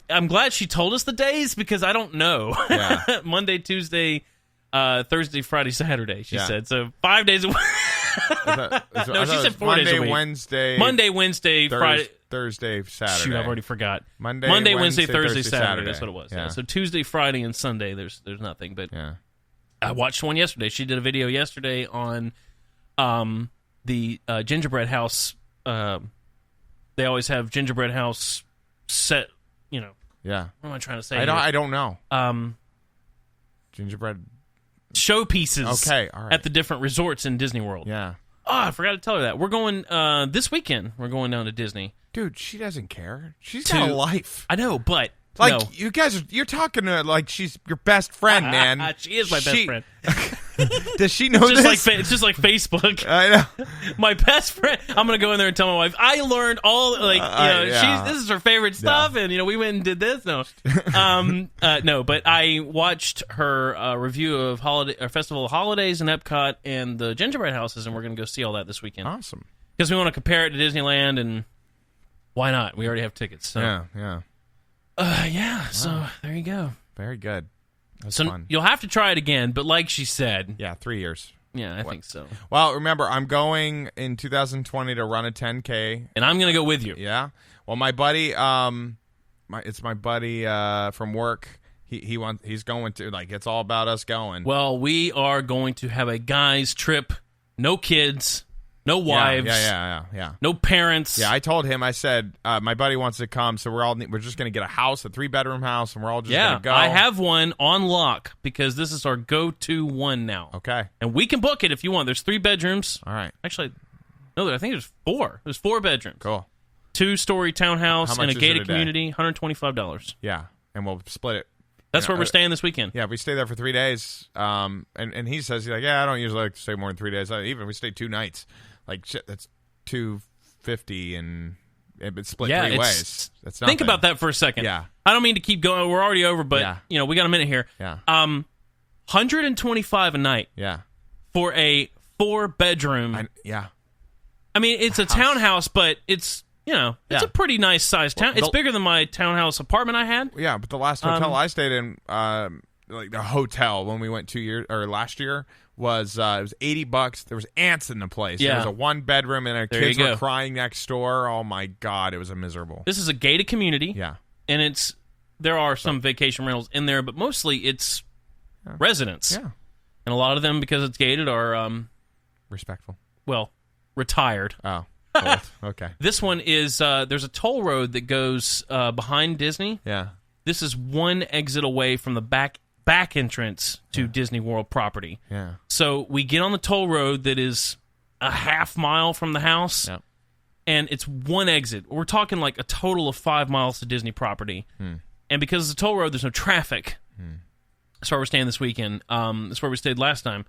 [SPEAKER 1] I'm glad she told us the days because I don't know.
[SPEAKER 2] Yeah.
[SPEAKER 1] Monday, Tuesday, Thursday, Friday, Saturday, she said. So 5 days a week. No, she said 4 days a week. Monday, Wednesday, Friday.
[SPEAKER 2] Thursday, Saturday.
[SPEAKER 1] Shoot, I've already forgot.
[SPEAKER 2] Monday,
[SPEAKER 1] Wednesday, Thursday, Saturday. That's what it was.
[SPEAKER 2] Yeah.
[SPEAKER 1] So Tuesday, Friday, and Sunday, there's nothing. But I watched one yesterday. She did a video yesterday on the gingerbread house. They always have gingerbread house set. Yeah. What am I trying to say?
[SPEAKER 2] I don't know. Gingerbread
[SPEAKER 1] showpieces.
[SPEAKER 2] Okay, all right.
[SPEAKER 1] At the different resorts in Disney World.
[SPEAKER 2] Yeah.
[SPEAKER 1] Oh, I forgot to tell her that. We're going this weekend. We're going down to Disney.
[SPEAKER 2] Dude, she doesn't care. She's got a life.
[SPEAKER 1] I know, but
[SPEAKER 2] like
[SPEAKER 1] no.
[SPEAKER 2] you guys, you're talking to her like she's your best friend, man.
[SPEAKER 1] She is my best friend.
[SPEAKER 2] Does she know
[SPEAKER 1] it's
[SPEAKER 2] this?
[SPEAKER 1] It's just like Facebook.
[SPEAKER 2] I know.
[SPEAKER 1] My best friend. I'm gonna go in there and tell my wife. I learned all this is her favorite stuff, and we went and did this. No, no. But I watched her review of Festival of Holidays in Epcot and the gingerbread houses, and we're gonna go see all that this weekend.
[SPEAKER 2] Awesome.
[SPEAKER 1] Because we want to compare it to Disneyland, and why not? We already have tickets. So.
[SPEAKER 2] Yeah.
[SPEAKER 1] So there you go.
[SPEAKER 2] Very good. That's
[SPEAKER 1] so
[SPEAKER 2] fun.
[SPEAKER 1] you'll have to try it again, but like she said...
[SPEAKER 2] Yeah, 3 years.
[SPEAKER 1] Yeah, I think so.
[SPEAKER 2] Well, remember, I'm going in 2020 to run a 10K.
[SPEAKER 1] And I'm going to go with you.
[SPEAKER 2] Yeah. Well, my buddy, it's my buddy from work. He's going to, like, it's all about us going.
[SPEAKER 1] Well, we are going to have a guys' trip. No kids. No wives.
[SPEAKER 2] Yeah.
[SPEAKER 1] No parents.
[SPEAKER 2] Yeah, I told him, I said, my buddy wants to come, so we're just going to get a house, a 3-bedroom house, and we're all just going to go.
[SPEAKER 1] I have one on lock because this is our go-to one now.
[SPEAKER 2] Okay.
[SPEAKER 1] And we can book it if you want. There's 3 bedrooms.
[SPEAKER 2] All right.
[SPEAKER 1] Actually, no, I think there's 4. There's 4 bedrooms.
[SPEAKER 2] Cool.
[SPEAKER 1] 2-story townhouse in a gated community, $125.
[SPEAKER 2] Yeah, and we'll split it.
[SPEAKER 1] That's where we're staying this weekend.
[SPEAKER 2] Yeah, we stay there for 3 days. And he says, he's like, yeah, I don't usually like to stay more than 3 days. Even if we stay 2 nights, like, shit, that's $250 and it's split 3 ways. That's nothing.
[SPEAKER 1] Think about that for a second.
[SPEAKER 2] Yeah.
[SPEAKER 1] I don't mean to keep going. We're already over, but we got a minute here.
[SPEAKER 2] Yeah.
[SPEAKER 1] $125 a night.
[SPEAKER 2] Yeah.
[SPEAKER 1] For a 4-bedroom. I mean, it's a townhouse, but it's it's a pretty nice sized town. It's bigger than my townhouse apartment I had.
[SPEAKER 2] Yeah, but the last hotel I stayed in, like the hotel when we went last year, was it was $80. There was ants in the place.
[SPEAKER 1] Yeah.
[SPEAKER 2] There was a 1-bedroom and our kids were crying next door. Oh my God, it was miserable.
[SPEAKER 1] This is a gated community.
[SPEAKER 2] Yeah,
[SPEAKER 1] and there are some vacation rentals in there, but mostly it's residents.
[SPEAKER 2] Yeah,
[SPEAKER 1] and a lot of them, because it's gated, are
[SPEAKER 2] respectful.
[SPEAKER 1] Well, retired.
[SPEAKER 2] Oh. Okay.
[SPEAKER 1] This one is there's a toll road that goes behind Disney.
[SPEAKER 2] Yeah.
[SPEAKER 1] This is one exit away from the back entrance to Disney World property.
[SPEAKER 2] Yeah.
[SPEAKER 1] So we get on the toll road that is a half mile from the house, and it's one exit. We're talking like a total of 5 miles to Disney property. And because it's a toll road, there's no traffic. That's where we're staying this weekend. That's where we stayed last time.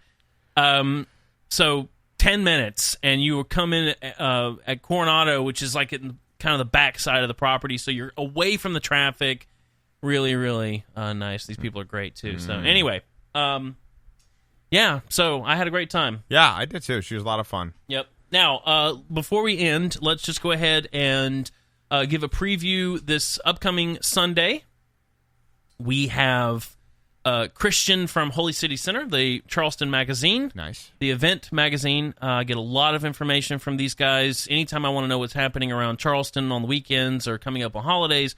[SPEAKER 1] So 10 minutes, and you will come in at Coronado, which is like in kind of the back side of the property, so you're away from the traffic. Really, really nice. These people are great, too. So anyway, so I had a great time.
[SPEAKER 2] Yeah, I did, too. She was a lot of fun.
[SPEAKER 1] Yep. Now, before we end, let's just go ahead and give a preview this upcoming Sunday. We have... Christian from Holy City Center, the Charleston magazine.
[SPEAKER 2] Nice. The
[SPEAKER 1] event magazine. I get a lot of information from these guys. Anytime I want to know what's happening around Charleston on the weekends or coming up on holidays,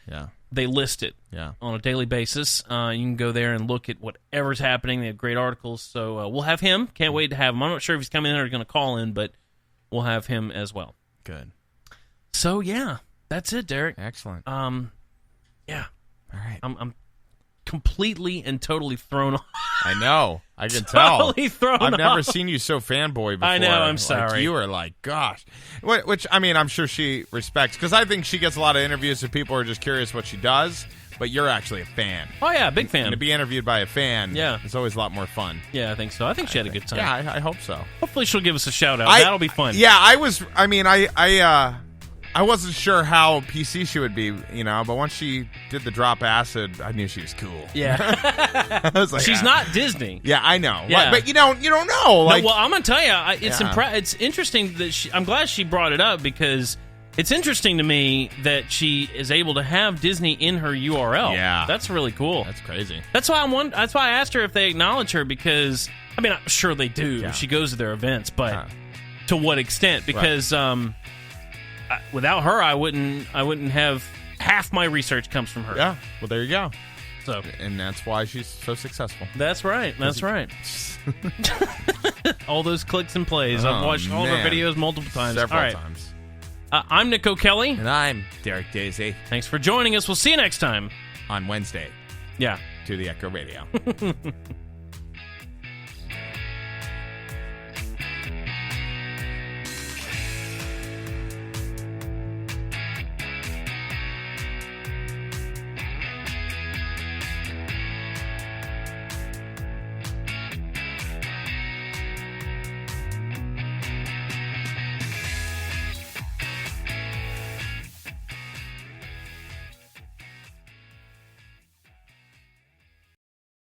[SPEAKER 1] they list it on a daily basis. You can go there and look at whatever's happening. They have great articles. So we'll have him. Can't wait to have him. I'm not sure if he's coming in or going to call in, but we'll have him as well.
[SPEAKER 2] Good.
[SPEAKER 1] So, that's it, Derek.
[SPEAKER 2] Excellent.
[SPEAKER 1] All
[SPEAKER 2] right.
[SPEAKER 1] I'm completely and totally thrown off.
[SPEAKER 2] I know. I can tell.
[SPEAKER 1] Totally thrown
[SPEAKER 2] I've never
[SPEAKER 1] off.
[SPEAKER 2] seen you so fanboy before.
[SPEAKER 1] I know. I'm sorry.
[SPEAKER 2] Like, you were like, gosh. Which, I mean, I'm sure she respects, because I think she gets a lot of interviews and people are just curious what she does, but you're actually a fan.
[SPEAKER 1] Oh, yeah, big fan.
[SPEAKER 2] And to be interviewed by a fan is always a lot more fun.
[SPEAKER 1] Yeah, I think so. I think she had a good time.
[SPEAKER 2] Yeah, I hope so.
[SPEAKER 1] Hopefully she'll give us a shout-out. That'll be fun.
[SPEAKER 2] Yeah, I wasn't sure how PC she would be, but once she did the drop acid, I knew she was cool.
[SPEAKER 1] Yeah.
[SPEAKER 2] I was like,
[SPEAKER 1] she's not Disney.
[SPEAKER 2] Yeah, I know.
[SPEAKER 1] Yeah.
[SPEAKER 2] But you don't know. Like,
[SPEAKER 1] no, well, I'm going to tell you, it's interesting that I'm glad she brought it up, because it's interesting to me that she is able to have Disney in her URL.
[SPEAKER 2] Yeah.
[SPEAKER 1] That's really cool.
[SPEAKER 2] That's crazy.
[SPEAKER 1] That's why I asked her if they acknowledge her, because, I mean, I'm sure they do. Yeah. She goes to their events, but to what extent? Because, without her, I wouldn't have half my research comes from her.
[SPEAKER 2] Yeah. Well, there you go.
[SPEAKER 1] So,
[SPEAKER 2] and that's why she's so successful.
[SPEAKER 1] That's right. That's right. All those clicks and plays. I've watched all their videos multiple times.
[SPEAKER 2] Several times.
[SPEAKER 1] I'm Nick O'Kelly.
[SPEAKER 2] And I'm Derek Daisy.
[SPEAKER 1] Thanks for joining us. We'll see you next time.
[SPEAKER 2] On Wednesday.
[SPEAKER 1] Yeah.
[SPEAKER 2] To the Echo Radio.